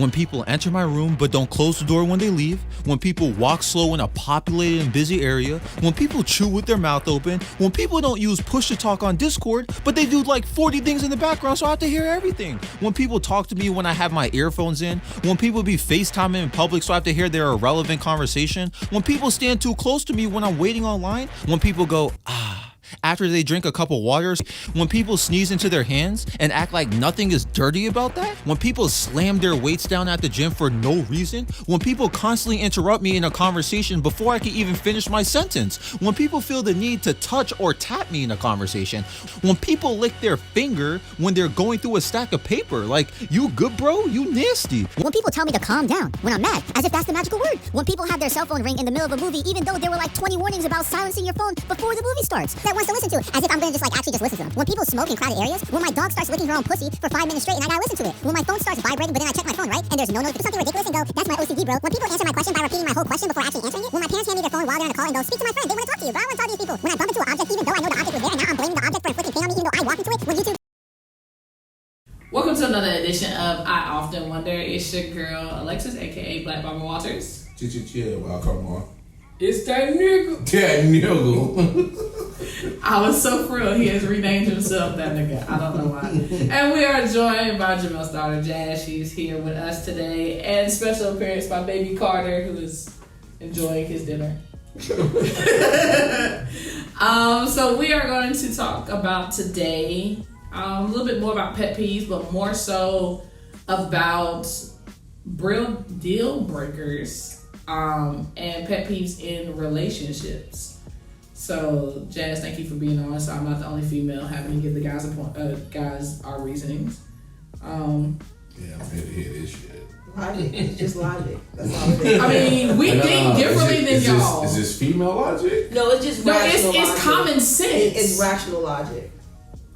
when people enter my room but don't close the door when they leave, when people walk slow in a populated and busy area, when people chew with their mouth open, when people don't use push to talk on Discord, but they do like 40 things in the background so I have to hear everything, when people talk to me when I have my earphones in, when people be FaceTiming in public so I have to hear their irrelevant conversation, when people stand too close to me when I'm waiting online, when people go, after they drink a cup of water, when people sneeze into their hands and act like nothing is dirty about that, when people slam their weights down at the gym for no reason, when people constantly interrupt me in a conversation before I can even finish my sentence, when people feel the need to touch or tap me in a conversation, when people lick their finger when they're going through a stack of paper, like, you good bro, you nasty. When people tell me to calm down when I'm mad, as if that's the magical word. When people have their cell phone ring in the middle of a movie, even though there were like 20 warnings about silencing your phone before the movie starts. That wants to listen to, as if I'm gonna actually listen to them. When people smoke in crowded areas, when my dog starts licking her own pussy for 5 minutes straight and I gotta listen to it. When my phone starts vibrating but then I check my phone, right? And there's no notification, something ridiculous and go, that's my OCD, bro. When people answer my question by repeating my whole question before actually answering it. When my parents hand me their phone while they're on a call and go, speak to my friend, they wanna talk to you, bro. I wanna talk to these people. When I bump into an object even though I know the object was there and now I'm blaming the object for inflicting pain on me even though I walked into it. When YouTube. Welcome to another edition of I Often Wonder. It's your girl Alexis, aka Black Barbara Walters. Chill, welcome on. It's that nigga. That nigga. I was so thrilled he has renamed himself that nigga. I don't know why. And we are joined by Jamel's daughter Jazz. She's here with us today. And special appearance by baby Carter, who is enjoying his dinner. So we are going to talk about today a little bit more about pet peeves, but more so about real deal breakers and pet peeves in relationships. So, Jazz, thank you for being on. So I'm not the only female having to give the guys our reasonings. Yeah, I'm here to hear this shit. Logic. It's just logic. That's all it is. I mean, we think differently than y'all. Is this female logic? No, it's just rational logic. It's common sense. It's rational logic.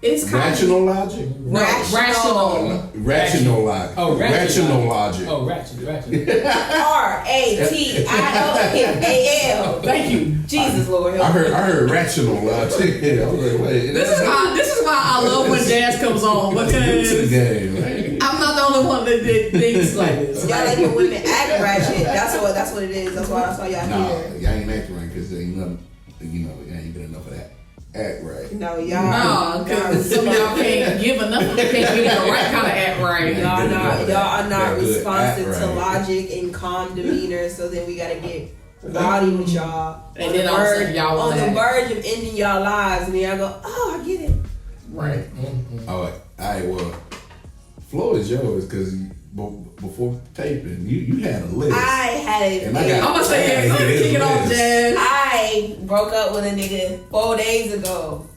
It's rational logic? Rational. Rational logic. Oh, rational logic. Oh, rational. RATIONAL. Thank you. Jesus, Lord. I heard rational logic. I was like, wait. This is why I love when Jazz comes on, because to the game, right? I'm not the only one that thinks like this. Y'all like when women act ratchet. That's what it is. That's why y'all Nah, here. y'all ain't acting right because there ain't nothing, y'all ain't been enough of that. Act right. No, y'all. No, because some of y'all can't give enough. They can't give the right kind of act right. Y'all are not responsive act to right. logic and calm demeanor. So then we gotta get rowdy with y'all. And then all of a sudden y'all on the act. verge of ending y'all lives, and then y'all go, oh, I get it. Right. All right, well, floor is yours because before taping, you had a list. I had it. I'm gonna say, yeah, kick it off, Jazz. I broke up with a nigga 4 days ago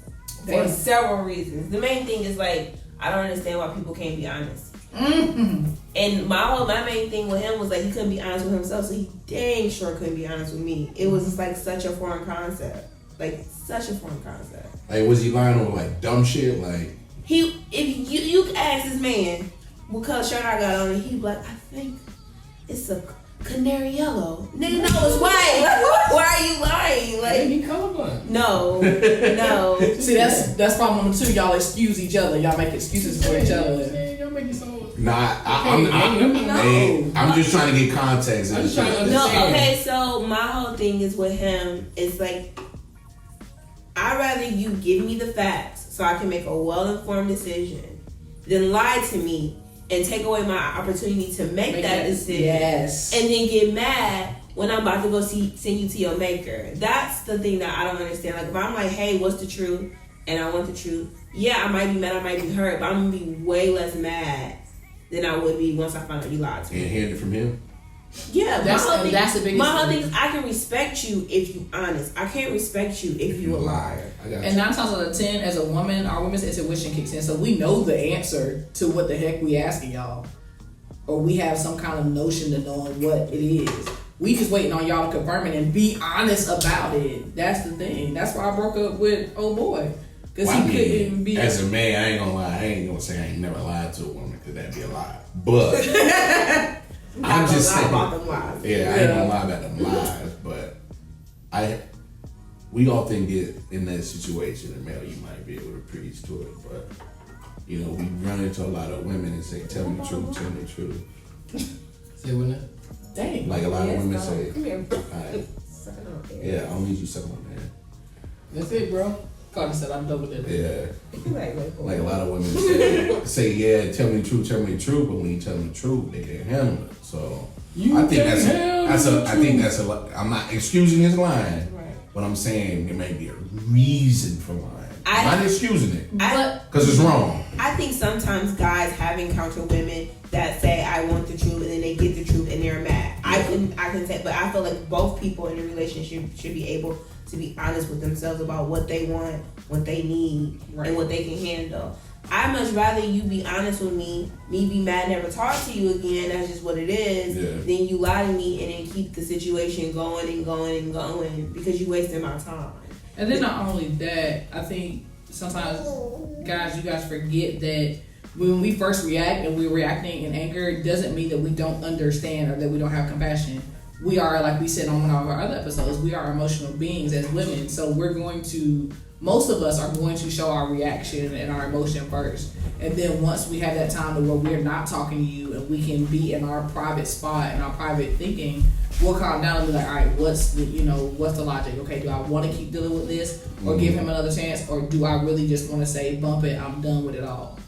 for several reasons. The main thing is like, I don't understand why people can't be honest. Mm-hmm. And my main thing with him was like he couldn't be honest with himself, so he dang sure couldn't be honest with me. It was just like such a foreign concept. Like such a foreign concept. Like, was he lying on like dumb shit? Like If you ask this man what color shirt I got on, and he'd be like, I think it's a canary yellow. Nigga, no, it's white. Why are you lying? Like, He colorblind. no. See, that's problem number 2. Y'all excuse each other. Y'all make excuses for each other. Y'all make it so. nah, I'm just trying to get context. I'm just trying to No, understand. okay, so my whole thing is with him is like, I'd rather you give me the facts so I can make a well-informed decision than lie to me and take away my opportunity to make that decision. Yes. And then get mad when I'm about to go send you to your maker. That's the thing that I don't understand. Like, if I'm like, hey, what's the truth? And I want the truth. Yeah, I might be mad, I might be hurt, but I'm going to be way less mad than I would be once I find out you lied to me. And heard it from him. Yeah, that's the biggest my whole thing. thing is I can respect you if you honest. I can't respect you if you a liar. I got And 9 times out of 10, as a woman, our women's intuition kicks in, so we know the answer to what the heck we asking y'all, or we have some kind of notion to knowing what it is. We just waiting on y'all to confirm it and be honest about it. That's the thing. That's why I broke up with old boy, because he couldn't be. As a man, I ain't gonna lie. I ain't gonna say I ain't never lied to a woman because that'd be a lie. But I'm just saying. About them lies. Yeah, I ain't gonna lie about them lies, but we often get in that situation, and Mel, you might be able to preach to it, but we run into a lot of women and say, tell me the truth, tell me the truth. Still with that? Dang. Like a lot of women say. Come here. Alright. Sucking on there. Yeah, I don't need you sucking on there. That's it, bro. Carter said I'm done with it. Yeah. Like A lot of women say, yeah, tell me the truth, but when you tell them the truth, they can't handle it. So I think that's a. I'm not excusing his line, but I'm saying there may be a reason for lying. I'm not excusing it, because it's wrong. I think sometimes guys have encountered women that say, I want the truth, and then they get the truth and they're mad. I can say, but I feel like both people in a relationship should be able to be honest with themselves about what they want, what they need, and what they can handle. I'd much rather you be honest with me be mad, never talk to you again, that's just what it is, than you lie to me and then keep the situation going and going and going because you wasted my time. And then not only that, I think sometimes guys, you guys forget that when we first react and we're reacting in anger, it doesn't mean that we don't understand or that we don't have compassion. We are, like we said on one of our other episodes, we are emotional beings as women. So most of us are going to show our reaction and our emotion first. And then once we have that time where we're not talking to you and we can be in our private spot and our private thinking, we'll calm down and be like, all right, what's the logic? Okay, do I want to keep dealing with this or give him another chance? Or do I really just want to say, bump it, I'm done with it all?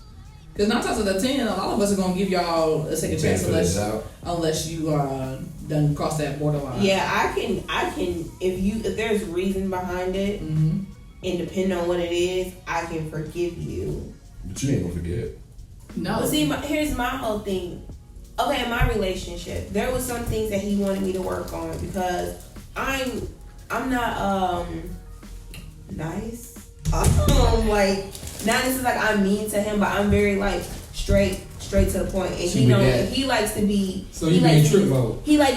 Because 9 times out of 10, a lot of us are going to give y'all a second chance unless you done cross that borderline. Yeah, I can if there's reason behind it, and depending on what it is, I can forgive you. But you ain't gonna forget. No. But see, here's my whole thing. Okay, in my relationship, there was some things that he wanted me to work on because I'm not nice. Like, not necessarily like I'm mean to him, but I'm very like straight to the point. And he likes to be. So you be in trip mode. He like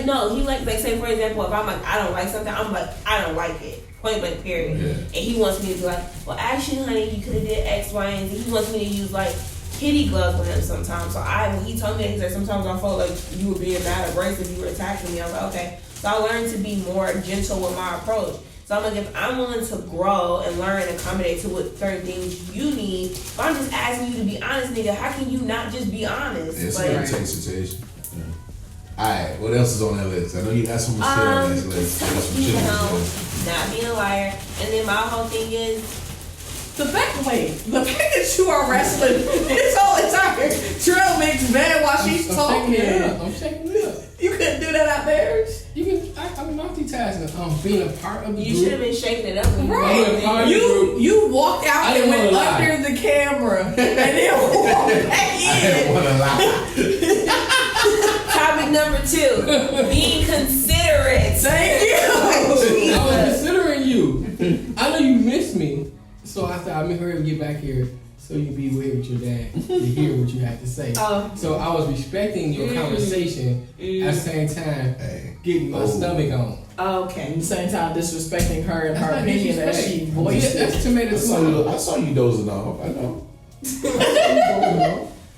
say for example, if I'm like I don't like something, I'm like I don't like it. Point blank period. Yeah. And he wants me to be like, well, actually, honey, you could have did X, Y, and Z. He wants me to use like kitty gloves with him sometimes. So when he told me that, he said sometimes I felt like you were being bad abrasive, you were attacking me. I was like, okay. So I learned to be more gentle with my approach. So I'm like, if I'm willing to grow and learn and accommodate to what certain things you need, if I'm just asking you to be honest, nigga, how can you not just be honest? It's a situation. Alright, what else is on that list? I know you got some shit on this list. Not being a liar. And then my whole thing is the fact that you are wrestling this whole entire trail makes bad while she's talking. I'm shaking it up. You couldn't do that out there. You can. I'm multitasking. Being a part of the you group. should have been shaking it up. Right. You walked out and went under the camera and then walked back in. I didn't want to lie. Topic number 2, being considerate. Thank you. I was considering you. I know you missed me, so I thought I'd hurry up and get back here so you be with your dad to hear what you had to say. So I was respecting your conversation at the same time, getting my stomach on. Okay. At the same time, disrespecting her and her opinion that she voiced. That's tomato tomato. I saw you dozing off. I know.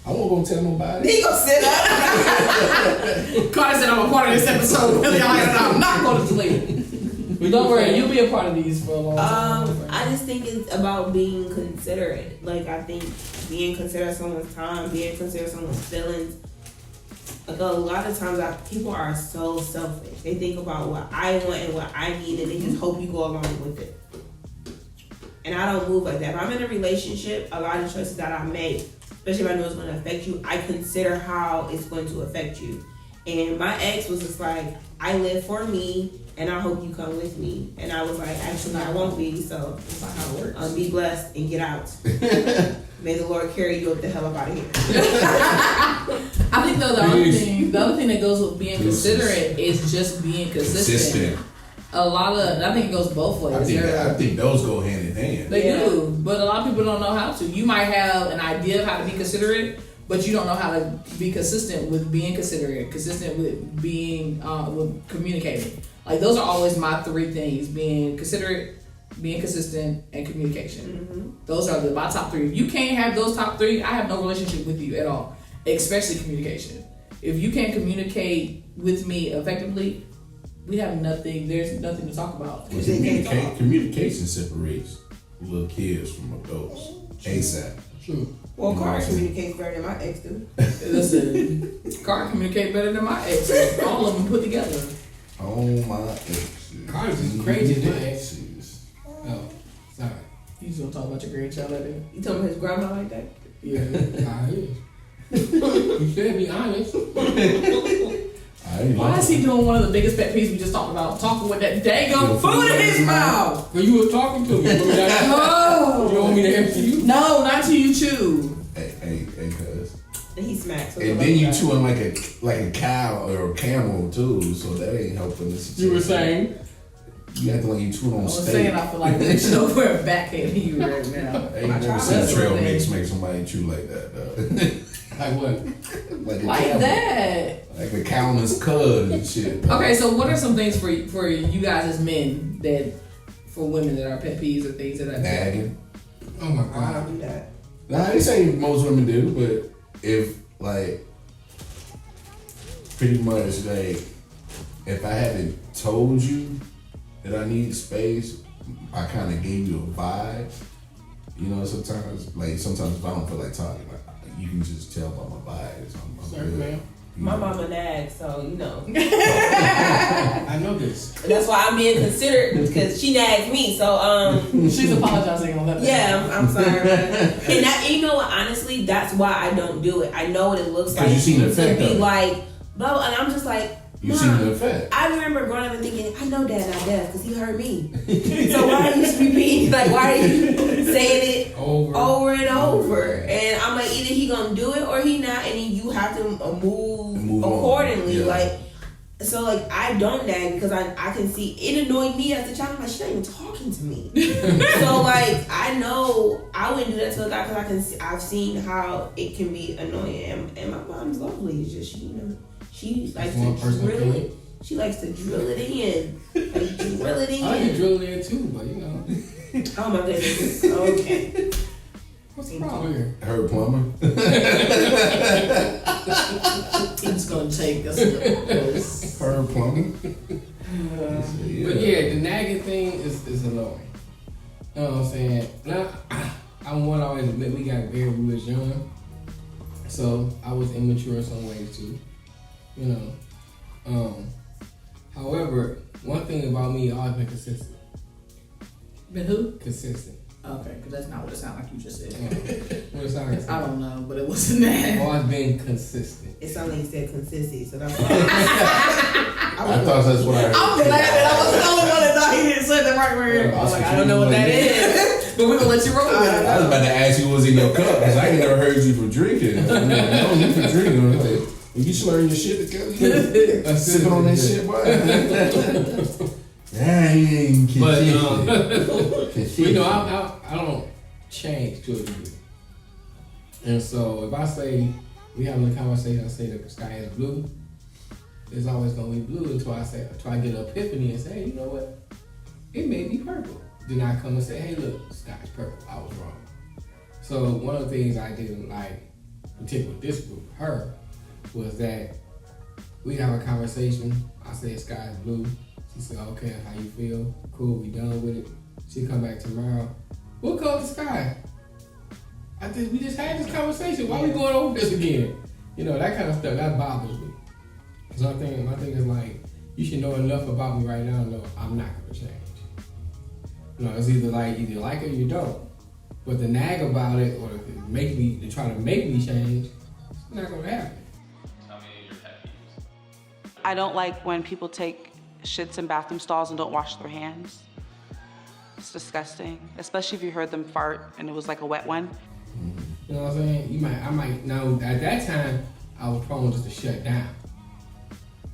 I won't go tell nobody. He gonna sit up. Carter said I'm a part of this episode. Really, I'm not going to sleep. But don't worry, you'll be a part of these for a long time. I just think it's about being considerate. Like, I think being considerate of someone's time, being considerate of someone's feelings. Like, a lot of times people are so selfish. They think about what I want and what I need, and they just hope you go along with it. And I don't move like that. If I'm in a relationship, a lot of choices that I make, especially if I know it's going to affect you, I consider how it's going to affect you. And my ex was just like, I live for me, and I hope you come with me. And I was like, actually, I won't be, so that's not how it works. Be blessed and get out. May the Lord carry you up the hell up out of here. I think, though, the other thing that goes with being considerate is just being consistent. I think it goes both ways. I think those go hand in hand. They do, but a lot of people don't know how to. You might have an idea of how to be considerate, but you don't know how to be consistent with being considerate, consistent with being with communicating. Like, those are always my 3 things: being considerate, being consistent, and communication. Mm-hmm. Those are my top 3. If you can't have those top 3, I have no relationship with you at all, especially communication. If you can't communicate with me effectively, we have nothing. There's nothing to talk about. Communication separates little kids from adults. ASAP. True. Well, Carl communicates better than my ex do. Listen, Carl communicate better than my ex. All of them put together. Oh my exes. Carter's as crazy as my ex. Oh, sorry. You just gonna talk about your grandchild like that? You told me his grandma like that? Yeah. I is. You should be honest. Why is he doing one of the biggest pet peeves we just talked about? Talking with that daggone food in his mouth. Well, you were talking to me. Oh. You want me to answer you? No, not till you chew. Hey, cuz. And he smacks. And then you chewing like a cow or a camel too, so that ain't helping this. You were saying? You acting like you chewing on I was steak. saying I feel like reaching over and backhand you right now. I ain't never seen trail mix make somebody chew like that, though. Like what? like a Like camel. that. Like a cow and his cud and shit. Bro. Okay, so what are some things for you guys as men that, for women that are pet peeves or things that are Nagging. Oh my I God. don't do that. Nah, I ain't saying most women do, but if, like, pretty much, like, if I hadn't told you that I need space, I kind of gave you a vibe. You know, sometimes if I don't feel like talking, like, you can just tell by my vibes. I'm Sorry, good. ma'am. My mama nags, so you know. I know this. That's why I'm being considered because she nags me. So She's apologizing on that. yeah, I'm sorry. And that, you know what? Honestly, that's why I don't do it. I know what it looks like You seen the to effect be of it. like, blah, blah, and I'm just like, You Mom, seen the effect. I remember growing up and thinking, I know Dad not deaf because he heard me. So why are you repeating? Like, why are you saying it over and over? And I'm like, either he gonna do it or he not, and then you have to move accordingly. Yeah. Like, so like I don't nag because I can see it annoyed me as a child. I'm like, she's not even talking to me. So like I know I wouldn't do that to a guy because I can see, I've seen how it can be annoying. And my mom's lovely. It's just she likes to drill it. She likes to drill it in. Like drill it in. I can drill it in too, but you know. Oh my goodness. Okay. What's the problem here? Her plumber. It's gonna take us a little close. Her plumber. But yeah, the nagging thing is annoying. You know what I'm saying? Now, I want to always admit we was young, so I was immature in some ways too. You know. However, one thing about me, I've always been consistent. Been who? Consistent. Okay, because that's not what it sounded like you just said. What it sound like? I don't know, but it wasn't that. Always been consistent. It sounded like you said consistency, so that's why. I thought that's what I heard. I'm glad that I was the only one that thought he didn't say the right word. Yeah, I was like, I don't know what that is, but we're gonna let you roll with it. I was about to ask you what's in your cup because I ain't never heard you for drinking. I know you for drinking. Like, when you slurring your shit together, sipping on that shit, boy. Yeah, he ain't But consistent. you know, I don't change to a degree. And so if I say we having a conversation, I say the sky is blue, it's always gonna be blue until I try to get an epiphany and say, hey, you know what? It may be purple. Then I come and say, hey, look, the sky's purple. I was wrong. So one of the things I didn't like, particularly with this group, her, was that we have a conversation. I say the sky is blue. She said, okay, how you feel? Cool, we done with it. She come back tomorrow. What color the sky? We just had this conversation. Why we going over this again? You know, that kind of stuff, that bothers me. So my thing is like, you should know enough about me right now to know I'm not gonna change. You know, it's either you like it or you don't. But to nag about it or to try to make me change, it's not gonna happen. Tell me your pet peeves. I don't like when people take shits in bathroom stalls and don't wash their hands. It's disgusting, especially if you heard them fart and it was like a wet one. You know what I'm saying? I might now at that time I was prone just to shut down.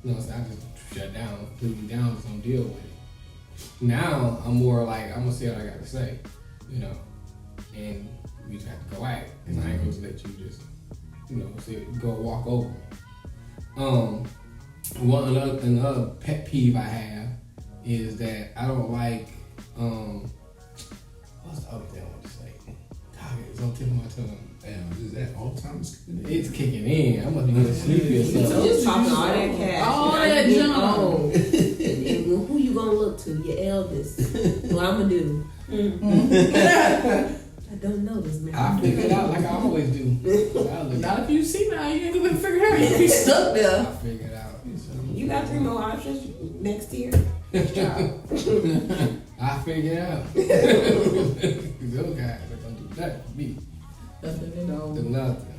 You know what I'm saying? I just shut down, completely down, just don't deal with it. Now I'm more like I'm gonna say what I gotta say, you know, and we just have to go at it. And I ain't gonna let you just, you know, go walk over me. Another pet peeve I have is that I don't like what's the other thing I want to say? God, it's on the tip of my tongue. Damn, is that all the time? It's kicking in. I must be getting sleepy or something. Just talking all that cash. All Now that you getting junk. old. And who you gonna look to? Your eldest. What I'm gonna do? I don't know this man. I figure it out like I always do. Not if you see now, you ain't gonna figure it out. You be stuck I there. figure it out. You got 3 more options next year. I figure it out. Those guys are gonna do that to me. Nothing to know. Do nothing.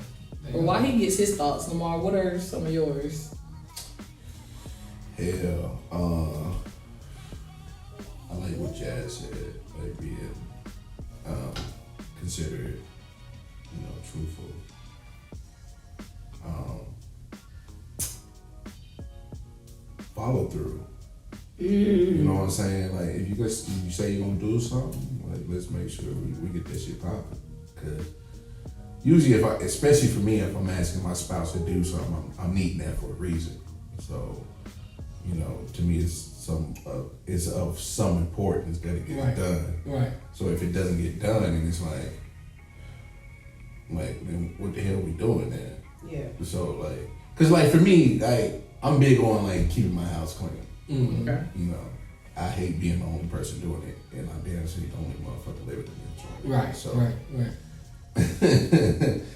Well, while he gets his thoughts, Lamar, what are some of yours? Hell, I like what Jazz said, like being considerate, truthful. Follow through. You know what I'm saying? Like if you say you're gonna do something, like let's make sure we get that shit popping. Cause usually especially for me, if I'm asking my spouse to do something, I'm needing that for a reason. So, to me it's of some importance that it gets done. Right. So if it doesn't get done, and it's like then what the hell are we doing then? Yeah. So cause for me, I'm big on keeping my house clean. Mm-hmm. Okay. I hate being the only person doing it, and I damn sure the only motherfucker living in this joint. Right. So. Right.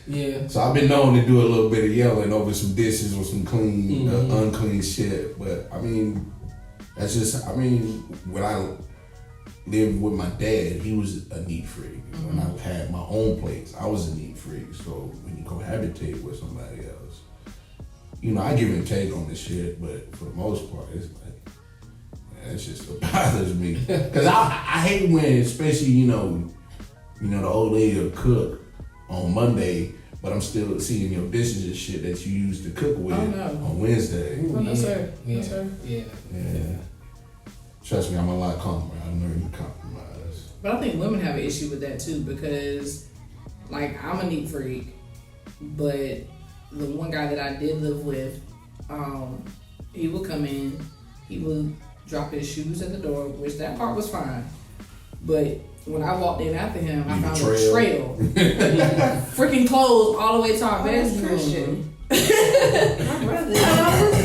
Yeah. So I've been known to do a little bit of yelling over some dishes or some clean, unclean shit. But that's just. When I lived with my dad, he was a neat freak. When I had my own place, I was a neat freak. So when you cohabitate with somebody else, I give and take on this shit. But for the most part, it's it's just what bothers me. Cause I hate when, especially the old lady will cook on Monday, but I'm still seeing your dishes and shit that you used to cook with on Wednesday. Oh, no, sir. Yeah. No, sir. Yeah. Trust me, I'm a lot calmer. I'm learning to compromise. But I think women have an issue with that too because, I'm a neat freak, but the one guy that I did live with, he would come in, he would drop his shoes at the door, which that part was fine. But when I walked in after him, I found a trail. Freaking clothes all the way to our bedroom. My brother,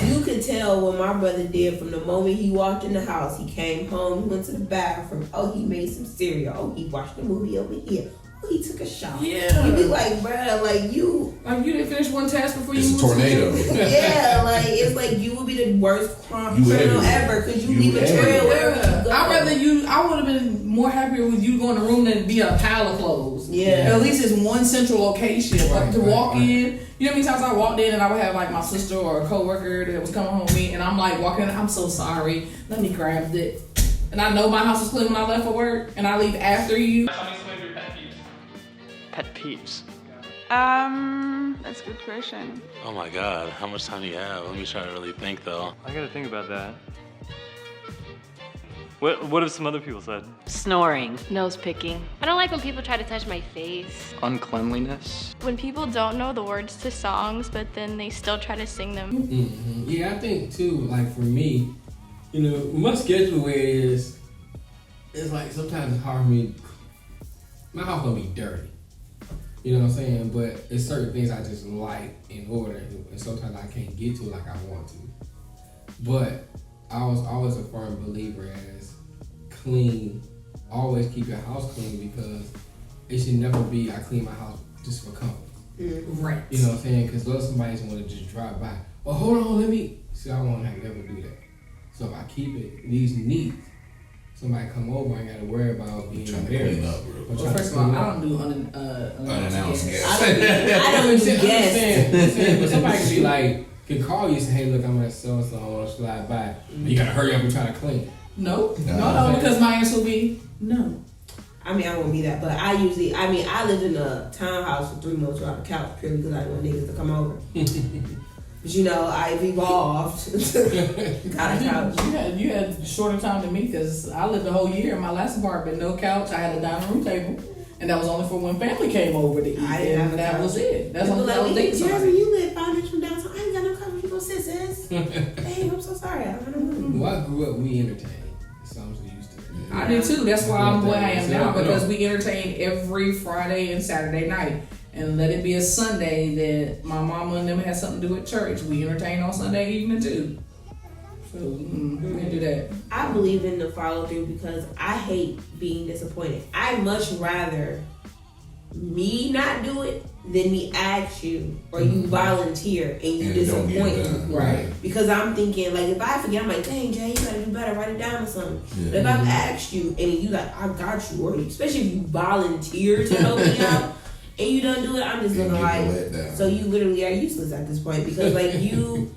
you could tell what my brother did from the moment he walked in the house. He came home, he went to the bathroom. Oh, he made some cereal. Oh, he watched a movie over here. Oh, he took a shower. Yeah. You be like, bruh, you. You didn't finish one task before you moved. It's a tornado. Yeah, it's like you would be the worst criminal ever because you leave a trail wherever you go. I would have been more happier with you going to the room than be a pile of clothes. Yeah. At least it's one central location. Right, to walk right. in, you know how many times I walked in and I would have my sister or a coworker that was coming home with me and I'm walking in, I'm so sorry, let me grab it. And I know my house was clean when I left for work and I leave after you. Tell me some of your pet peeves. Pet peeves. That's a good question. Oh my god, how much time do you have? Let me try to really think though. I gotta think about that. What have some other people said? Snoring. Nose picking. I don't like when people try to touch my face. Uncleanliness. When people don't know the words to songs, but then they still try to sing them. Mm-hmm. Yeah, I think too, for me, my schedule the way it is, it's sometimes it's hard for me. My house gonna be dirty. You know what I'm saying? But it's certain things I just like in order, and sometimes I can't get to it like I want to. But I was always a firm believer as clean. Always keep your house clean because it should never be I clean my house just for comfort. Right. You know what I'm saying? Because somebody's want to just drive by. Oh, hold on, let me. See, I won't ever do that. So if I keep these neat, somebody come over, I ain't got to worry about being embarrassed. Well, first of all, I don't do unannounced guests. I don't do guests. But somebody can call you and say, hey, look, I'm at so-and-so, I want to slide by. You got to hurry up and try to clean. No, because my answer will be no. I won't be that, but I lived in a townhouse for 3 months without a couch purely because I didn't want niggas to come over. But I've evolved. Got a couch. You had shorter time than me because I lived a whole year in my last apartment, no couch. I had a dining room table, and that was only for when family came over to eat. And that was it. That's only that was dating. Jasmine, you live 5 minutes from downtown. I ain't got no couch. You gonna sit, sis? Dang, I'm so sorry. I don't know. Well, I grew up, we entertained. So I'm so used to it. I did too. That's why I'm where I am now because we entertain every Friday and Saturday night. And let it be a Sunday that my mama and them had something to do at church. We entertain on Sunday evening too. So we do that. I believe in the follow through because I hate being disappointed. I much rather me not do it than me ask you or you volunteer and you disappoint me. Right. Because I'm thinking, like, if I forget, I'm like, dang, Jay, you gotta do better, write it down or something. Yeah. But if I've asked you and you like, I got you, or especially if you volunteer to help me out and you don't do it, I'm just looking like, so you literally are useless at this point because, like, you.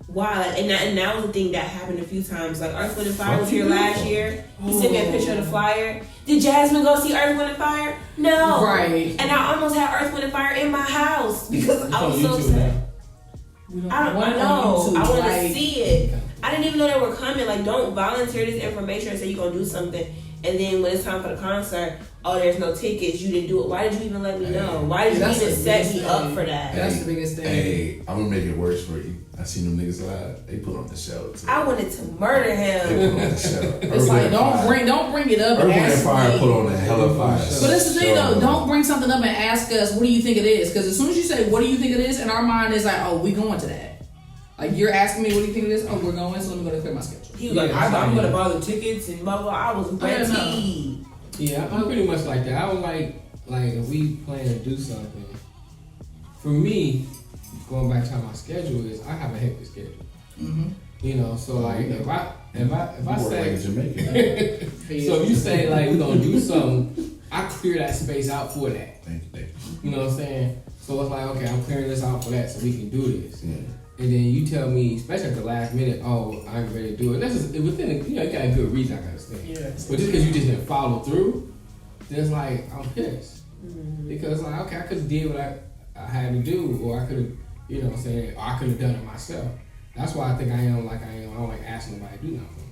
Wow, and that was the thing that happened a few times. Like Earth, Wind, and Fire was here last year. He sent me a picture of the flyer. Did Jasmine go see Earth, Wind, and Fire? No. Right. And I almost had Earth, Wind, and Fire in my house because I was so sad. I don't know. I want to see it. I didn't even know they were coming. Like, don't volunteer this information and say you're going to do something. And then when it's time for the concert, oh, there's no tickets. You didn't do it. Why did you even let me know? Why did you even set me up for that? That's the biggest thing. Hey, I'm going to make it worse for you. I seen them niggas live. They put on the show too. I wanted to murder him. They put on the show. It's like don't bring it up and ask Fire me. put on a hella fire. But that's the thing though. Don't bring something up and ask us, what do you think it is? Because as soon as you say, what do you think it is? In our mind is like, oh, we going to that. Like you're asking me, what do you think it is? Oh, we're going. So let me go to clear my schedule. He was like, I'm gonna buy the tickets and blah blah. I was ready. Yeah, I'm pretty much like that. I was like if we plan to do something. For me, going back to how my schedule is, I have a hectic schedule. Mm-hmm. You know, so like if I say, so if you say like we're gonna do something, I clear that space out for that. Thank you. You know what I'm saying? So it's like, okay, I'm clearing this out for that so we can do this. Yeah. And then you tell me, especially at the last minute, oh, I'm ready to do it. That's just within, you got a good reason, I gotta say. Yeah. But just because you just didn't follow through, then it's like, I'm pissed. Mm-hmm. Because like, okay, I could have did what I had to do, or I could have, you know what I'm saying, or I could have done it myself. That's why I think I am like I am. I don't like asking nobody to do nothing for me.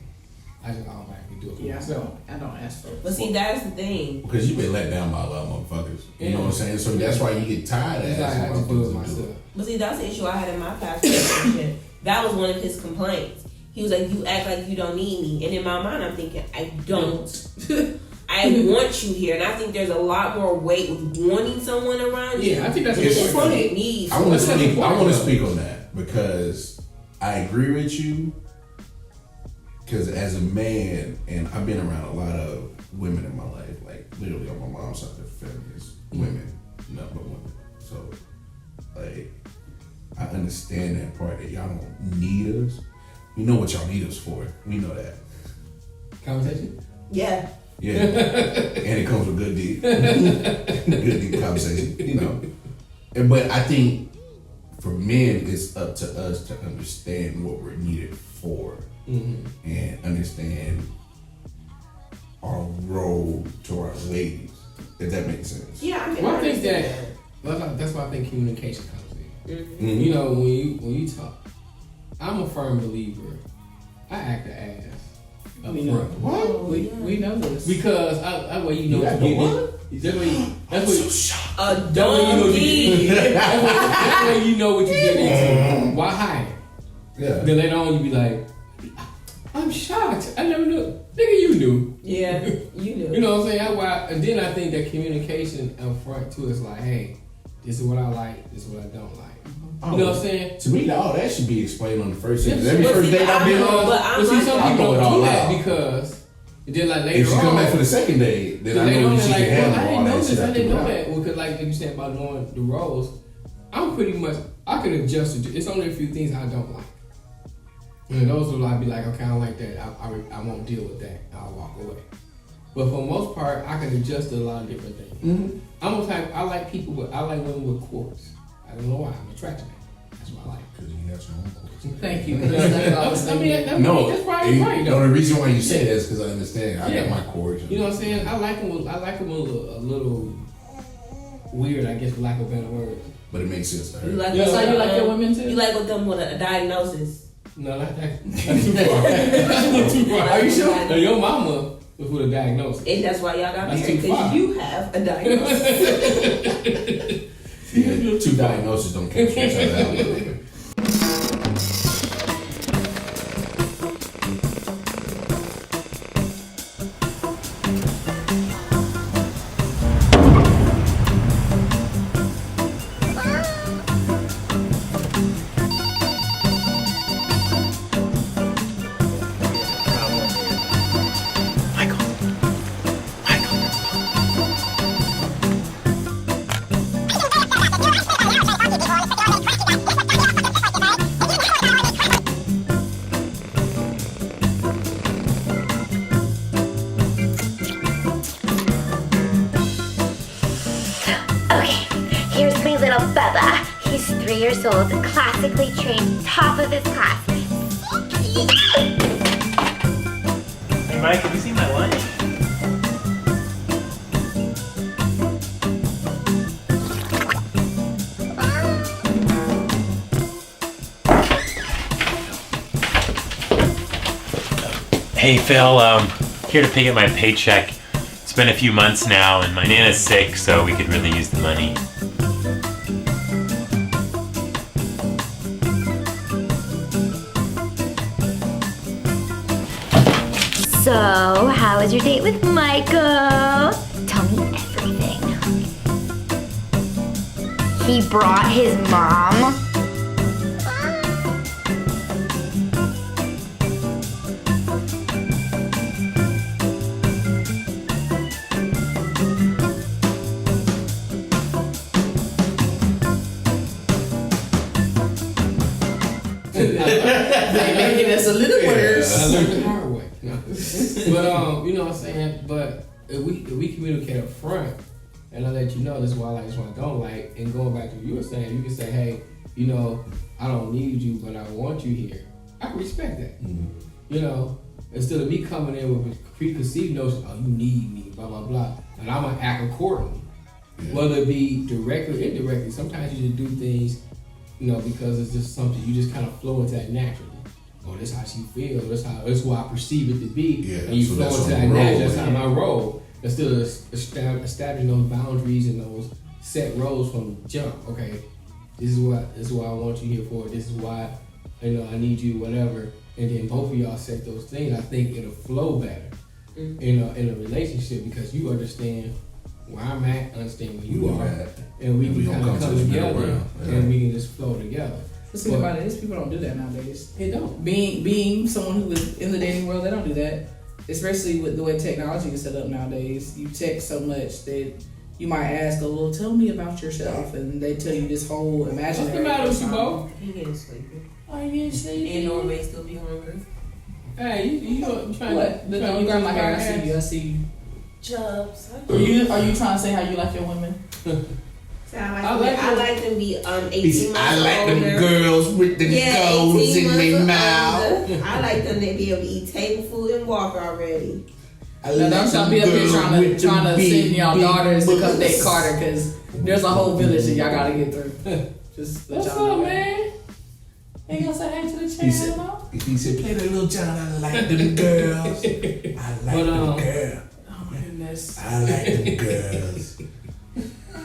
I just automatically do it for myself. I don't ask for it. But see, that's the thing. Because you've been let down by a lot of motherfuckers. You know what I'm saying? So that's why you get tired of asking motherfuckers to do it. But see, that's the issue I had in my past relationship. That was one of his complaints. He was like, you act like you don't need me. And in my mind, I'm thinking, I don't. I want you here. And I think there's a lot more weight with wanting someone around you. Yeah, I think that's what it needs. I want to speak on that because I agree with you. Because as a man, and I've been around a lot of women in my life, like literally on my mom's side of the family is women, nothing but women. So, like, I understand that part that y'all don't need us. We know what y'all need us for. We know that. Conversation? Yeah. Yeah. And it comes with good deed. Good deed conversation, you know. But I think for men, it's up to us to understand what we're needed for. Mm-hmm. And understand our role to our ladies, if that makes sense. Yeah, I mean, well, I think that's why I think communication comes in. Mm-hmm. You know, when you talk, I'm a firm believer. I act the ass. We know. What? We know this because that way you know what you're getting. That's way you know what you're getting into. Why hide it? Yeah. Then later on you be like, I'm shocked. I never knew. Nigga, you knew. Yeah, you knew. You know what I'm saying? And then I think that communication up front too is like, hey, this is what I like, this is what I don't like. You know what I'm saying? To me, all that should be explained on the first date. Every first date I've been on, but see, some people don't do that because then like later on, if she come back for the second date, then I know she can handle all that shit. I didn't know this. I didn't know that. Well, because like you said about knowing the roles, I'm pretty much I can adjust to. It's only a few things I don't like. And those will I'd be like, okay, I don't like that. I won't deal with that. I'll walk away. But for the most part, I can adjust to a lot of different things. Mm-hmm. I'm the type I like women with cords. I don't know why. I'm attracted to that. That's what I like. Because you have your own cords. Thank you. That's right. The only reason why you say that is because I understand. I got my cords. You know what I'm saying? I like them a little weird, I guess, for lack of a better word. But it makes sense to her. That's how you like your women too? You like with them with a diagnosis. No, that's too far. That's too far. Are you sure? No, your mama was with a diagnosis. And that's why y'all got married, because you have a diagnosis. Yeah, two diagnoses don't cancel each other out. Bubba. He's 3 years old, classically trained, top of his class. Hey Mike, have you seen my lunch? Hey Phil, here to pick up my paycheck. It's been a few months now and my Nana's sick, so we could really use the money. So, how was your date with Michael? Tell me everything. He brought his mom? They making us a little worse. I learned the hard way. No. But you know what I'm saying? But if we communicate up front and I let you know this is what I like, this is what I don't like, and going back to what you were saying, you can say, hey, you know, I don't need you, but I want you here. I can respect that. Mm-hmm. You know, instead of me coming in with a preconceived notion, oh, you need me, blah, blah, blah, and I'm gonna act accordingly. Yeah. Whether it be directly or indirectly, sometimes you just do things, you know, because it's just something you just kind of flow into that naturally. Oh, this is how she feels. That's who I perceive it to be. Yeah, and you flow into that naturally. That's how my role. Instead of establishing those boundaries and those set roles from the jump. Okay, this is what I want you here for. This is why, you know, I need you, whatever. And then both of y'all set those things. I think it'll flow better, in a relationship because you understand where I'm at, understand where you are, and we can kind of come together and we can just flow together. The thing about it is people don't do that nowadays. They don't. Being someone who is in the dating world, they don't do that. Especially with the way technology is set up nowadays. You text so much that you might ask a little, tell me about yourself, and they tell you this whole imaginary. What's the matter with you, Bo? He getting sleepy. Oh, you getting sleepy? And Norway still be hungry. Hey, you trying what? to... You grab my hair, I see you. Chubs. Are you trying to say how you like your women? I like them be 18 months I like older. them girls with the goals in their mouth. I like them to be able to eat table food and walk already. Don't y'all be up here trying to send y'all daughters to come date Carter because there's a whole village that y'all gotta get through. Just let what's y'all up, know. man? Ain't gonna say hey to the channel? He said, play that little John. I like them girls. I like them girls. Oh my goodness. I like them girls.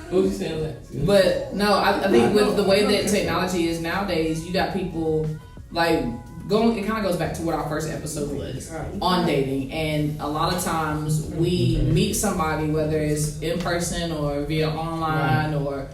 What was you saying, Lex? But no, I think with the way that technology is nowadays, you got people like going. It kind of goes back to what our first episode was on dating, and a lot of times we meet somebody, whether it's in person or via online or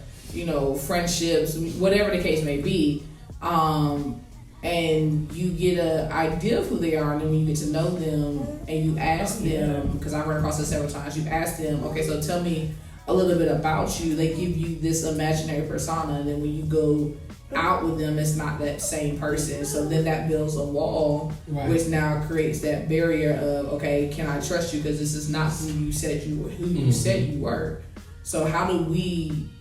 friendships, whatever the case may be, and you get an idea of who they are, and then when you get to know them, and you ask them, because I've run across this several times, you ask them, okay, so tell me a little bit about you. They give you this imaginary persona, and then when you go out with them, it's not that same person. So then that builds a wall, which now creates that barrier of, okay, can I trust you? Because this is not who you said you were. So how do we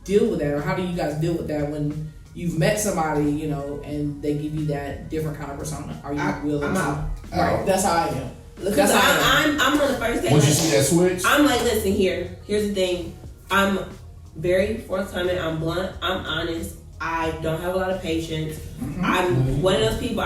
deal with that, or how do you guys deal with that when you've met somebody, and they give you that different kind of persona? Are you willing I'm to? out. Right, that's how I am. Because I'm on the first date. Once you see that switch, I'm like, listen, here's the thing. I'm very forthcoming. I'm blunt. I'm honest. I don't have a lot of patience. Mm-hmm. I'm one of those people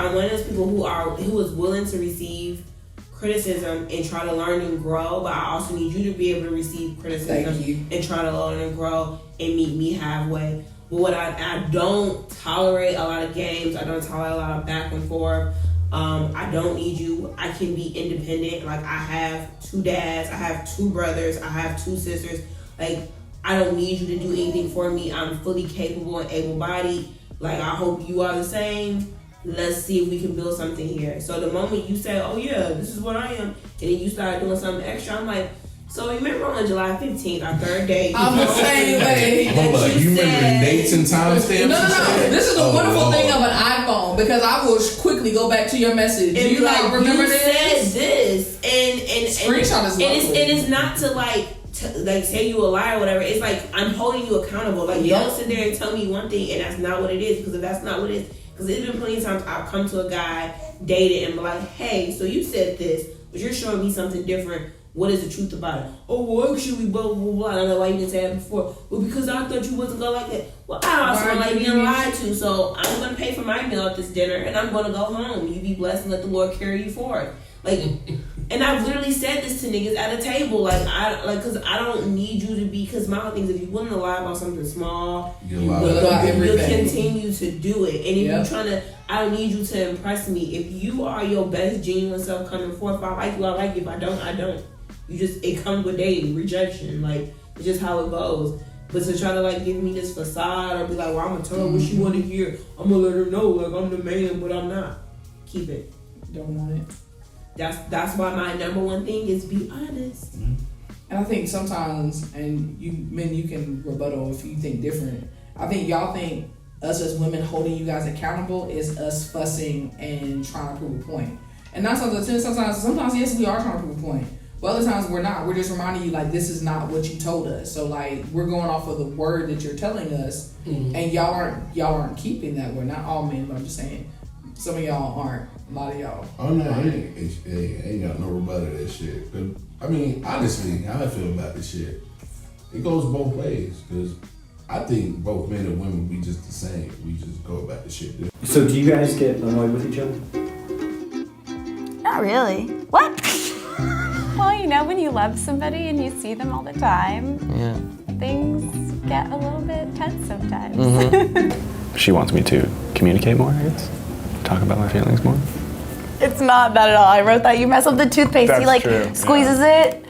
who is willing to receive criticism and try to learn and grow. But I also need you to be able to receive criticism and try to learn and grow and meet me halfway. But what I don't tolerate a lot of games. I don't tolerate a lot of back and forth. I don't need you. I can be independent. Like, I have 2 dads. I have 2 brothers. I have 2 sisters. Like, I don't need you to do anything for me. I'm fully capable and able-bodied. Like, I hope you are the same. Let's see if we can build something here. So the moment you say, oh yeah, this is what I am, and then you start doing something extra, I'm like, so remember on July 15th, our 3rd date? I'm the same way. Hold on, you remember the dates and timestamps? No. This is the wonderful thing of an iPhone, because I will quickly go back to your message. Do you not remember you this? Said this, and screenshot is and it's not to like like say you a liar or whatever, it's like I'm holding you accountable. Like, don't sit there and tell me one thing and that's not what it is. Because if that's not what it is, because there's been plenty of times I've come to a guy, dated, and be like, hey, so you said this, but you're showing me something different. What is the truth about it? Oh, well, actually, blah, blah, blah. I don't know why you didn't say that before. Well, because I thought you wasn't going to like it. Well, I also like being lied to, so I'm going to pay for my meal at this dinner, and I'm going to go home. You be blessed and let the Lord carry you forth. Like, and I've literally said this to niggas at a table, because I don't need you to be, because my thing is, if you're willing to lie about something small, you'll continue to do it. And if you're trying to, I don't need you to impress me. If you are your best genuine self coming forth, if I like you, I like you. If I don't, I don't. It comes with dating, rejection. Like, it's just how it goes. But to try to, like, give me this facade or be like, well, I'm going to tell her what she want to hear. I'm going to let her know, like, I'm the man, but I'm not. Keep it. Don't want it. That's why my number one thing is be honest. And I think sometimes, and you men, you can rebuttal if you think different. I think y'all think us as women holding you guys accountable is us fussing and trying to prove a point. And 9 times out of 10, sometimes yes, we are trying to prove a point. But other times we're not. We're just reminding you, like, this is not what you told us. So, like, we're going off of the word that you're telling us, and y'all aren't keeping that word. Not all men, but I'm just saying some of y'all aren't. A lot of y'all. Oh no, I ain't got no rebuttal to that shit. I mean, honestly, how I feel about this shit, it goes both ways. Because I think both men and women, we just the same. We just go about the shit different. So do you guys get annoyed with each other? Not really. What? Well, you know, when you love somebody and you see them all the time, things get a little bit tense sometimes. She wants me to communicate more, I guess. Talk about my feelings more. It's not that at all. I wrote that. You mess up the toothpaste. That's he like true. squeezes it.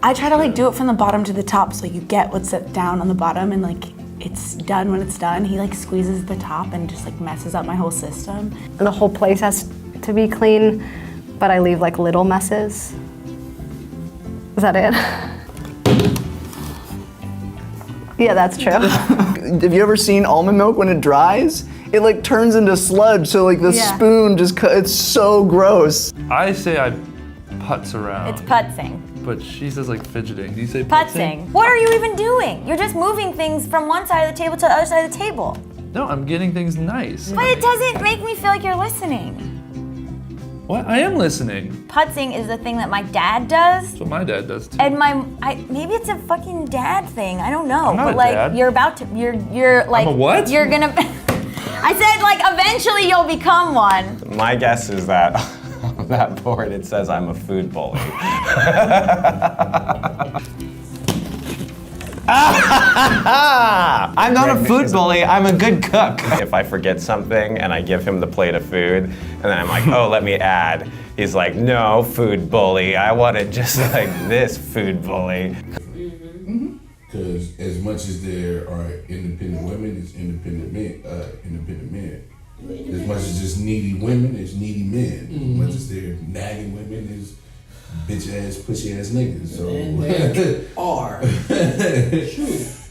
I try to like do it from the bottom to the top so you get what's down on the bottom and like it's done when it's done. He like squeezes the top and just like messes up my whole system. And the whole place has to be clean, but I leave like little messes. Is that it? Yeah, that's true. Have you ever seen almond milk when it dries? It like turns into sludge, so like the spoon just, it's so gross. I say I putz around. It's putzing. But she says like fidgeting. Do you say putzing? What are you even doing? You're just moving things from one side of the table to the other side of the table. No, I'm getting things nice. But it doesn't make me feel like you're listening. What? I am listening. Putzing is the thing that my dad does. That's what my dad does too. And maybe it's a fucking dad thing. I don't know. I'm not but a like dad. you're like I'm a what? You're gonna I said like eventually you'll become one. My guess is that on that board it says I'm a food bully. I'm not a food bully, I'm a good cook. If I forget something and I give him the plate of food, and then I'm like, oh, let me add. He's like, no, food bully. I want it just like this, food bully. Because as much as there are independent women, there's independent men. As much as there's needy women, there's needy men. As much as there are nagging women, there's bitch ass, pussy ass niggas. So are.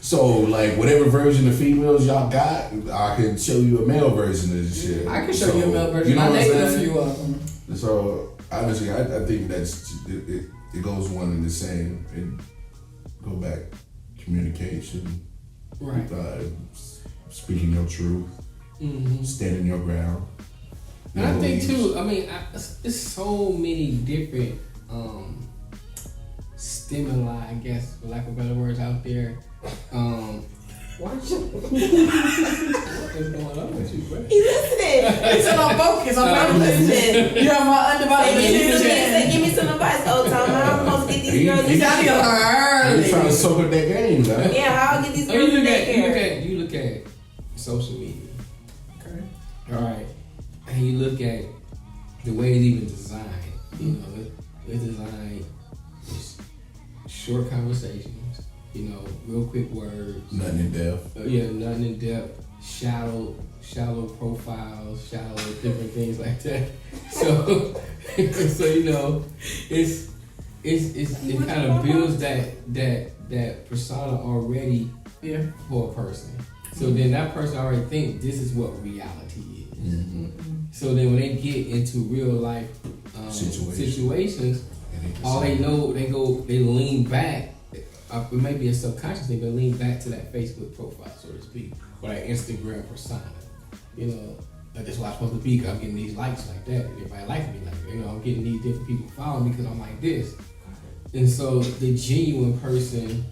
So like whatever version of females y'all got, I can show you a male version of this shit. I can show you a male version. You know I what I'm dated a saying? few of them. So honestly, I think that's it goes one and the same. And go back, communication, right? Speaking your truth, standing your ground. And I think too. I mean, there's so many different stimuli, I guess, for lack of better words, out there. What is going on with you, bro? He's listening. He's on focus. I'm listening. You have my undivided attention. Give me some advice, old time. How am I supposed to get these girls? He's trying to soak up that game, man. Yeah, how I get these girls in daycare? You look at social media. Okay. All right. And you look at the way it's even designed. You know, it's designed short conversations. You know, real quick words. Nothing in depth. Nothing in depth. Shallow profiles, shallow different things like that. So you know, it kind of builds that persona already for a person. So then that person already thinks this is what reality is. So then when they get into real life situations, all they know, they lean back it may be a subconscious thing, but lean back to that Facebook profile, so to speak, or that Instagram persona. You know, like that's why I'm supposed to be, because I'm getting these likes like that. Everybody like me like that. You know, I'm getting these different people following me because I'm like this. And so the genuine person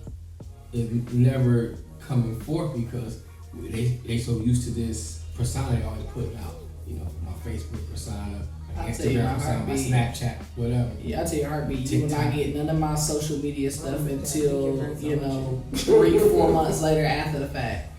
is never coming forth because they so used to this persona they always putting out. You know, my Facebook persona, my Instagram persona, my Snapchat, whatever. Yeah, I tell you, heartbeat. You will not get none of my social media stuff until 3-4 months later after the fact,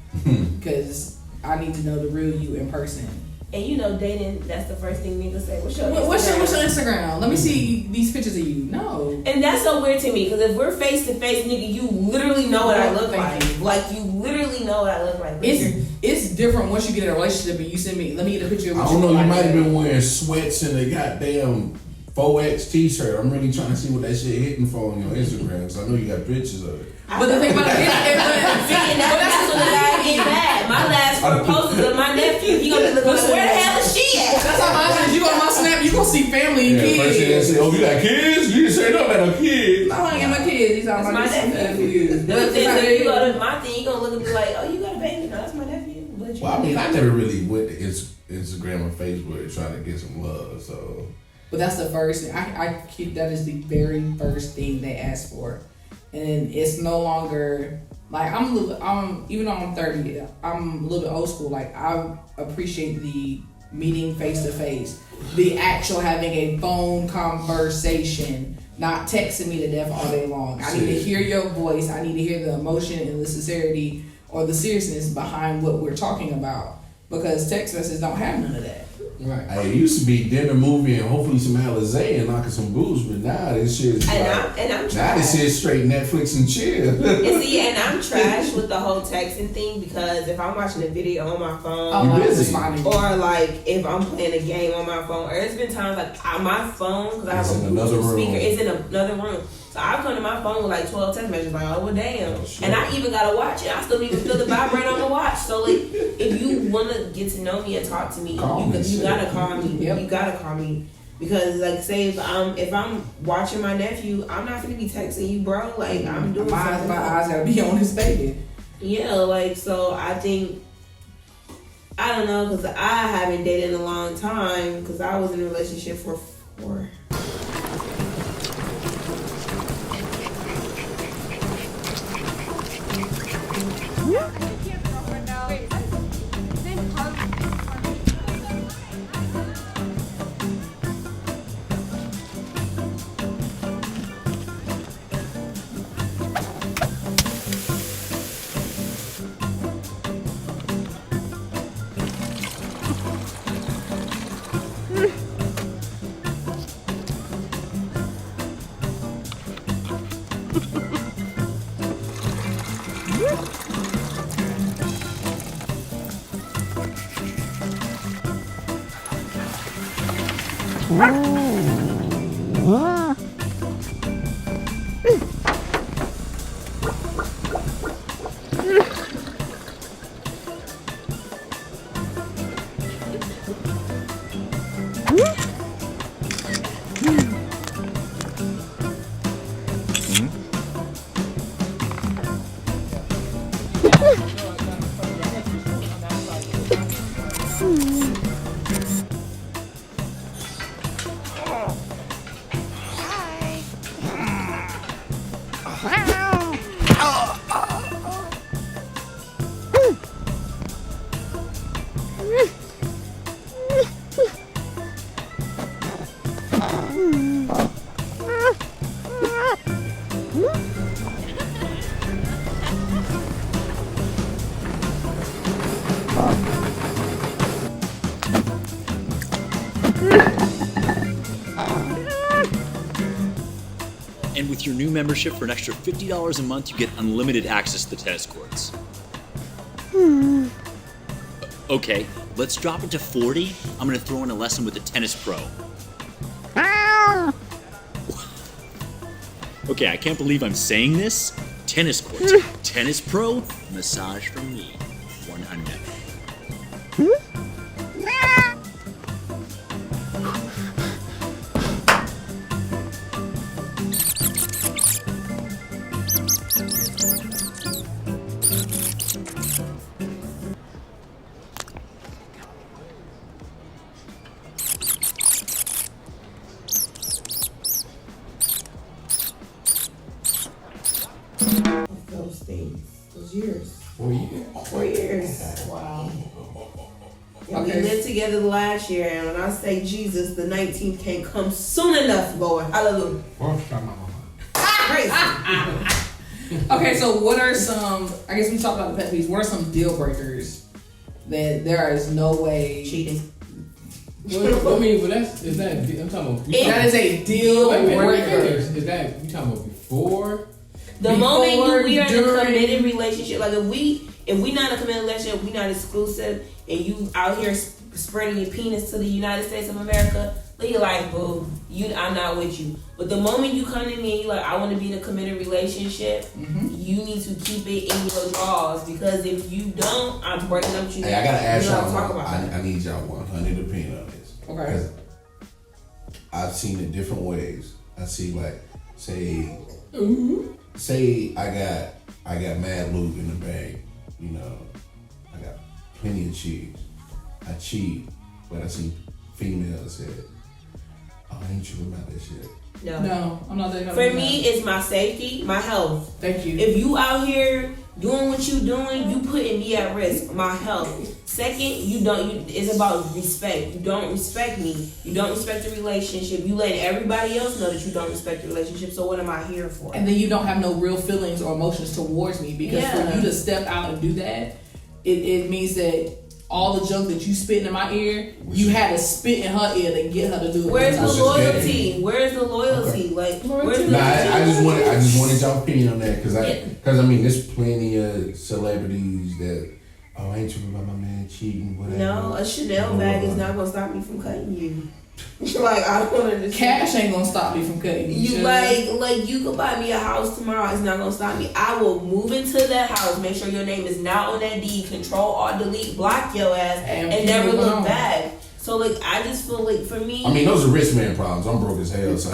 because I need to know the real you in person. And you know, dating, that's the first thing niggas say. What's your Instagram? Let me see these pictures of you. No. And that's so weird to me, because if we're face to face, nigga, you literally know what I look like. Like, you literally know what I look like. It's different once you get in a relationship and you send me, let me get a picture of what I don't know, you might have been wearing sweats and a goddamn 4X t-shirt. I'm really trying to see what that shit hitting for on your Instagram, because I know you got pictures of it. But the thing about it, that's what the guy get mad. My last 4 posts of my nephew, he gonna be looking like, where the hell is she at? That's how mine is. You go on my Snap, you gonna see family and kids. First thing they say, oh, you got kids? You didn't say nothing about no kids. No, I ain't got no kids. These are my nephews. But then you go to my thing, you gonna look and be like, oh, you got a baby? No, that's my nephew. Well, I mean, I never really went to Instagram or Facebook trying to get some love, so. But that's the first thing. I keep that is the very first thing they ask for. And it's no longer like even though I'm 30, I'm a little bit old school. Like, I appreciate the meeting face to face, the actual having a phone conversation, not texting me to death all day long. I need to hear your voice. I need to hear the emotion and the sincerity or the seriousness behind what we're talking about, because text messages don't have none of that. Right. Hey, it used to be dinner, movie, and hopefully some Alizé and knocking some booze, but now this shit is I'm trash. Now this shit straight Netflix and chill. And I'm trash with the whole texting thing, because if I'm watching a video on my phone, or like if I'm playing a game on my phone, or it's been times like my phone, because I have a Bluetooth speaker, is in another room. So I come to my phone with like 12 text messages, like, oh, well, damn. And I even gotta watch it. I still even feel the vibrate on the watch. So, like, if you wanna get to know me and talk to me, you gotta call me. Yep. You gotta call me. Because, like, say if I'm watching my nephew, I'm not gonna be texting you, bro. Like, I'm doing something. My eyes gotta be on his baby. Yeah, like, so I think, I don't know, because I haven't dated in a long time, because I was in a relationship for 4. And with your new membership for an extra $50 a month, you get unlimited access to the tennis courts. Okay, let's drop it to 40. I'm gonna throw in a lesson with a tennis pro. Okay, I can't believe I'm saying this. Tennis courts, tennis pro, massage from me, 100. things. Those years. 4 years. 4 years. Wow. And we lived together last year, and when I say Jesus, the 19th can't come soon enough, Lord. Hallelujah. Crazy. Okay, so what are some, I guess we talked about the pet peeves, what are some deal breakers that there is no way cheating? What I mean, but is that I'm talking about? That is a deal breaker. Is that you talking about before? The moment we are in a committed relationship, like if we not in a committed relationship, we not exclusive, and you out here spreading your penis to the United States of America, then you're like, boo, I'm not with you. But the moment you come to me and you're like, I want to be in a committed relationship, you need to keep it in your drawers, because if you don't, I'm breaking up with you. Hey, I gotta ask y'all. Talk about I need y'all 100 opinion on this. Okay. I've seen it different ways. I see like, say I got mad lube in the bag. You know, I got plenty of cheese. I cheat, but I see females say, "Oh, I ain't tripping about that shit." No, I'm not that. For me, it's my safety, my health. Thank you. If you out here doing what you doing, you putting me at risk, my health. Second, it's about respect. You don't respect me. You don't respect the relationship. You letting everybody else know that you don't respect the relationship. So what am I here for? And then you don't have no real feelings or emotions towards me, because for you to step out and do that, it means that all the junk that you spitting in my ear, you had to spit in her ear to get her to do it. Where's the loyalty? Where's the loyalty? Okay. Like, where's the I just wanted y'all opinion on that, because I mean, there's plenty of celebrities that, oh, I ain't tripping about my man cheating, whatever. No, a Chanel bag is not gonna stop me from cutting you. Like, I don't understand. Cash ain't gonna stop me from cutting you. Like you could buy me a house tomorrow. It's not gonna stop me. I will move into that house. Make sure your name is not on that deed. Control or delete. Block your ass and never look back. So like, I just feel like for me. I mean, those are rich man problems. I'm broke as hell. So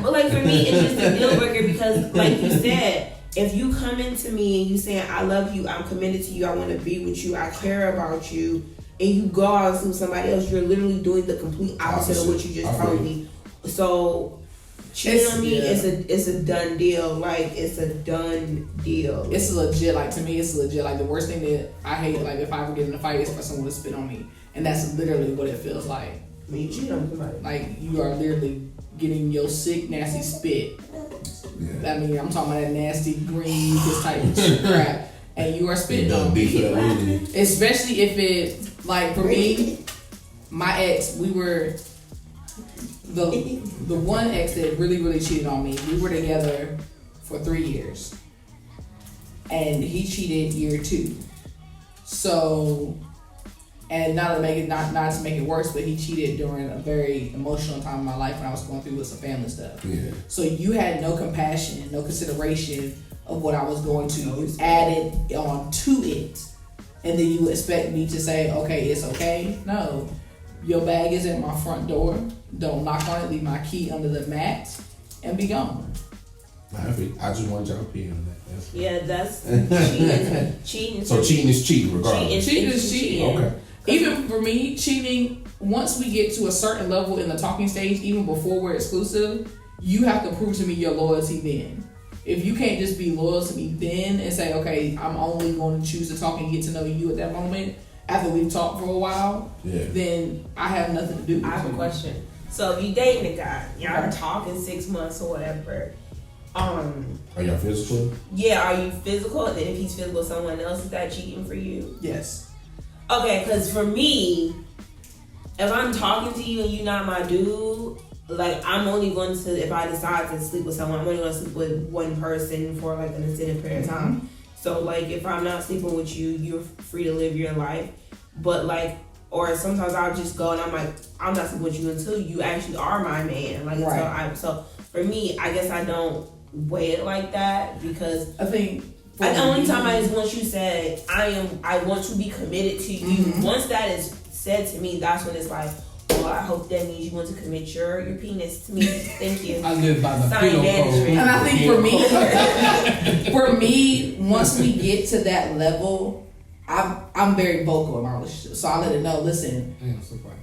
but like for me, it's just a deal breaker, because like you said, if you come into me and you saying I love you, I'm committed to you, I want to be with you, I care about you, and you go out to somebody else, you're literally doing the complete opposite of what you just told me. So cheating on me, it's a done deal. Like, it's a done deal. It's legit. Like, to me, it's legit. Like, the worst thing that I hate, like, if I ever get in a fight, is for someone to spit on me, and that's literally what it feels like. When you cheat on somebody, like, you are literally getting your sick, nasty spit. Yeah. I mean, I'm talking about that nasty green, this type of crap, and you are spitting on me. Especially if it, like, for me, my ex, we were the one ex that really cheated on me. We were together for 3 years, and he cheated year 2. So, and not to make it worse, but he cheated during a very emotional time in my life when I was going through with some family stuff. Yeah. So you had no compassion, no consideration of what I was going to. You added on to it, and then you expect me to say, okay, it's okay. No, your bag is at my front door. Don't knock on it. Leave my key under the mat, and be gone. I just want y'all opinion on that. That's cheating. So cheating is cheating, regardless. Cheating is cheating. Okay. Even for me, cheating, once we get to a certain level in the talking stage, even before we're exclusive, you have to prove to me your loyalty then. If you can't just be loyal to me then and say, okay, I'm only going to choose to talk and get to know you at that moment, after we've talked for a while, then I have nothing to do with I have a question. So if you dating a guy, y'all are talking 6 months or whatever, are y'all physical? Yeah, are you physical? And then if he's physical with someone else, is that cheating for you? Yes. Okay, because for me, if I'm talking to you and you're not my dude, like, I'm only going to, if I decide to sleep with someone, I'm only going to sleep with one person for like an extended period of time. So like, if I'm not sleeping with you, you're free to live your life. But like, or sometimes I'll just go and I'm like, I'm not sleeping with you until you actually are my man. Like, so for me, I guess I don't weigh it like that, because I think the only time I just want you said I want to be committed to you. Once that is said to me, that's when it's like, well, I hope that means you want to commit your penis to me. Thank you. I live by the penal code. And I think for me, once we get to that level, I'm very vocal in my relationship. So I let it know, listen. I am surprised.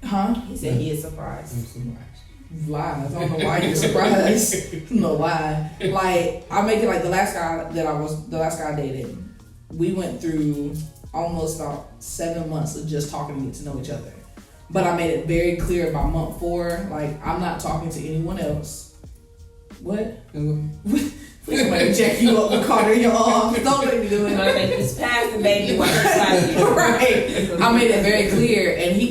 Huh? He said he is surprised. I'm surprised. Lies. I don't know why you're surprised. No lie. Like I make it like the last guy I dated. We went through almost about 7 months of just talking to get to know each other. But I made it very clear by month 4, like I'm not talking to anyone else. What? Please somebody check you up with Carter in your arms. Don't make me do it. It's past the baby while you're slapping. Right. I made it very clear, and he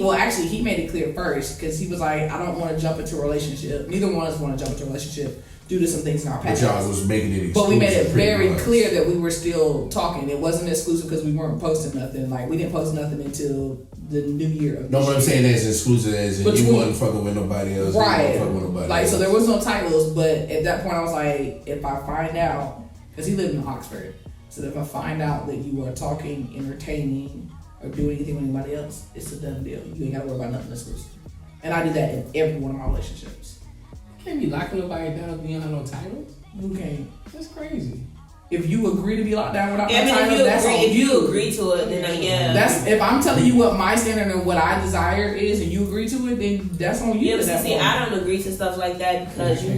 made it clear first because he was like, I don't want to jump into a relationship. Neither one of us want to jump into a relationship due to some things in our past. But y'all was making it exclusive. But we made it very clear that we were still talking. It wasn't exclusive because we weren't posting nothing. Like we didn't post nothing until the new year. No, what I'm saying is exclusive as in you wasn't fucking with nobody else. Right. You wasn't fucking with nobody like else. so there was no titles, but at that point I was like, if I find out, because he lived in Oxford, so if I find out that you are talking, entertaining, or doing anything with anybody else, it's a done deal. You ain't got to worry about nothing exclusive. And I do that in every one of my relationships. You can't be locking nobody down if you don't have no titles. Who can't? That's crazy. If you agree to be locked down without Yeah, no title, that's on if you you. agree to it, then yeah. That's if I'm telling you what my standard and what I desire is, and you agree to it, then that's on you. Yeah, but see, I don't agree to stuff like that because I'm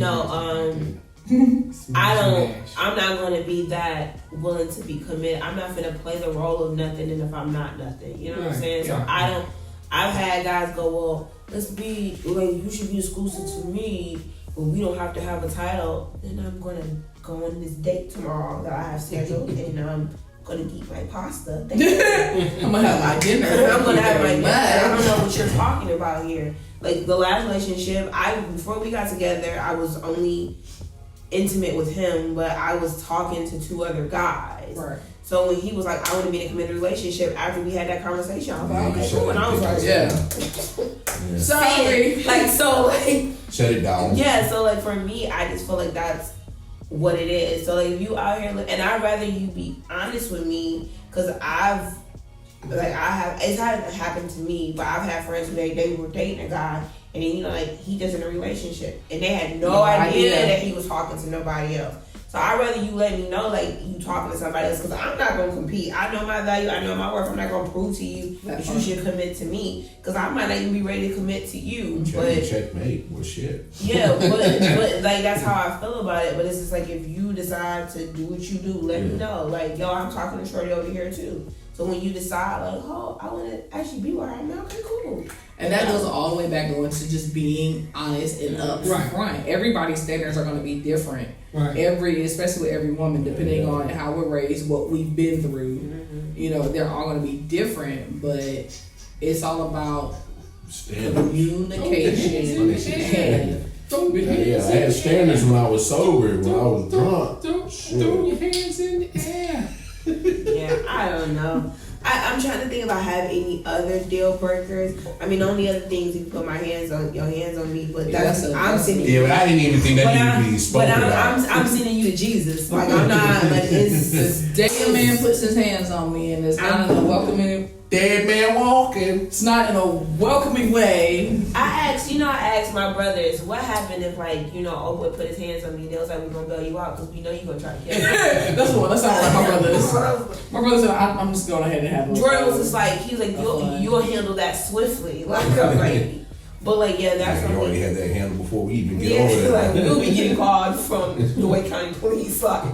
not going to be that willing to be committed. I'm not going to play the role of nothing, and if I'm not nothing, you know what I'm saying? So I've had guys go, well, let's be like, you should be exclusive to me, but we don't have to have a title. Then I'm going to go on this date tomorrow that I have scheduled, and I'm going to eat my pasta. I'm going to have my dinner. I'm going to have my dinner. I don't know what you're talking about here. Like the last relationship, before we got together, I was only intimate with him, but I was talking to 2 other guys. Right. So when he was like, I want to be in a committed relationship, after we had that conversation, I was like, okay, cool. And I was like, sorry. Shut it down. Yeah, so like for me, I just feel like that's what it is. So like if you out here, and I'd rather you be honest with me, because it's happened to me, but I've had friends who they were dating a guy, and then he just in a relationship, and they had no idea that he was talking to nobody else. So I'd rather you let me know, like, you talking to somebody else, because I'm not going to compete. I know my value. I know my worth. I'm not going to prove to you that you should commit to me, because I might not even be ready to commit to you. Checkmate. Well, shit. Yeah, but like, that's how I feel about it. But it's just like, if you decide to do what you do, let me know. Like, yo, I'm talking to Shorty over here, too. So when you decide, like, oh, I want to actually be where I'm at, okay, cool. And that goes all the way back going to just being honest and upfront. Everybody's standards are going to be different. Right. Especially with every woman, depending on how we're raised, what we've been through. You know, they're all going to be different, but it's all about communication. I had standards when I was sober. When I was drunk, throw your hands in the air. Yeah, I don't know. I'm trying to think if I have any other deal breakers. I mean, only other things you put your hands on me, but I'm sending you. Yeah, but I didn't even think that needed to be spoken about. I'm sending you to Jesus. Like I'm not. Like it's dead man puts his hands on me, and it's not in a welcoming. Dead man walking. It's not in a welcoming way. I asked my brothers, what happened if O-Boy put his hands on me and they was like, we're gonna bail you out because we know you're gonna try to kill me. That's not like my brothers. My brother said, I'm just going ahead and have Jordan was just like, he was like, you'll handle that swiftly. Like, but that's we already had that handle before we even get over there. Like we'll be getting called from Dwight County Police, like.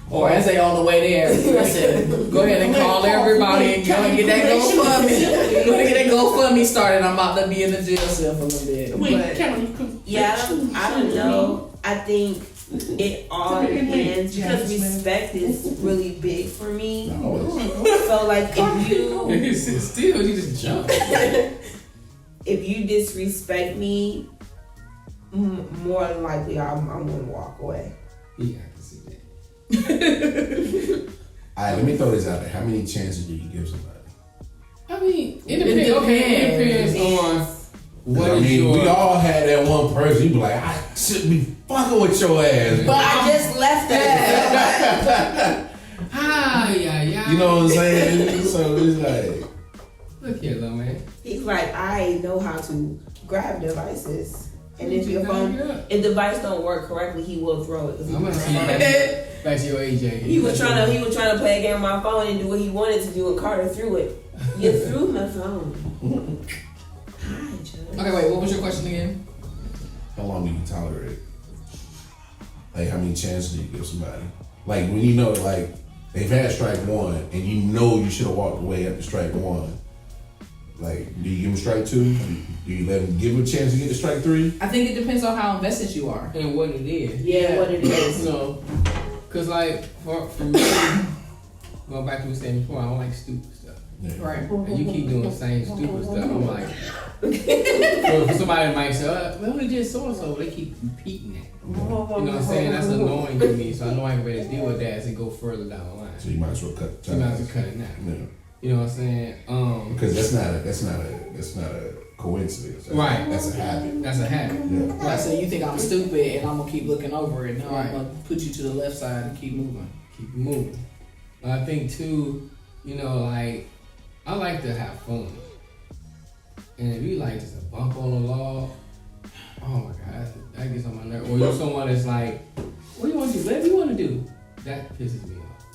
Or as they on the way there, listen, go ahead and call everybody and go and get that GoFundMe. Go ahead and get that GoFundMe started. I'm about to be in the jail cell for a little bit. I don't know. I think it all depends because respect is really big for me. So like if you still you just jump. If you disrespect me, more than likely I'm gonna walk away. Yeah, I can see that. Alright, let me throw this out there. How many chances do you give somebody? I mean, it depends. It depends on what we all had that one person. You be like, I shouldn't be fucking with your ass. But I just left that. Yeah. You know what I'm saying? So it's like, look here, little man. He's like, I know how to grab devices. And if if the device don't work correctly, he will throw it. I'm gonna see back to your AJ. He was trying to play a game on my phone and do what he wanted to do, and Carter threw it. You threw my phone. Okay, wait. What was your question again? How long do you tolerate it? Like, how many chances do you give somebody? Like, when you know, like, they've had strike one, and you know you should have walked away after strike one. Like, do you give them strike two? Do you let them give a chance to get to strike three? I think it depends on how invested you are. And what it is. Yeah, what it is. So, cause like for me, going back to what we said before, I don't like stupid stuff. Yeah. Right. And you keep doing the same stupid stuff. I'm like, for somebody might say, well, we did so and so. They keep repeating that. You know what I'm saying? That's annoying to me. So I know I can better deal with that as it go further down the line. So you might as well cut the You time. might as well cut it now. Yeah. You know what I'm saying? Because that's not a coincidence. Right. That's a habit. That's a habit. Yeah. Right, so you think I'm stupid and I'm gonna keep looking over it. No, I'm gonna put you to the left side and keep moving. Keep moving. But I think too, you know, like, I like to have fun. And if you like just a bump on the log, oh my God, that gets on my nerve. Or you're someone that's like, what do you want to do? Whatever you want to do. That pisses me off.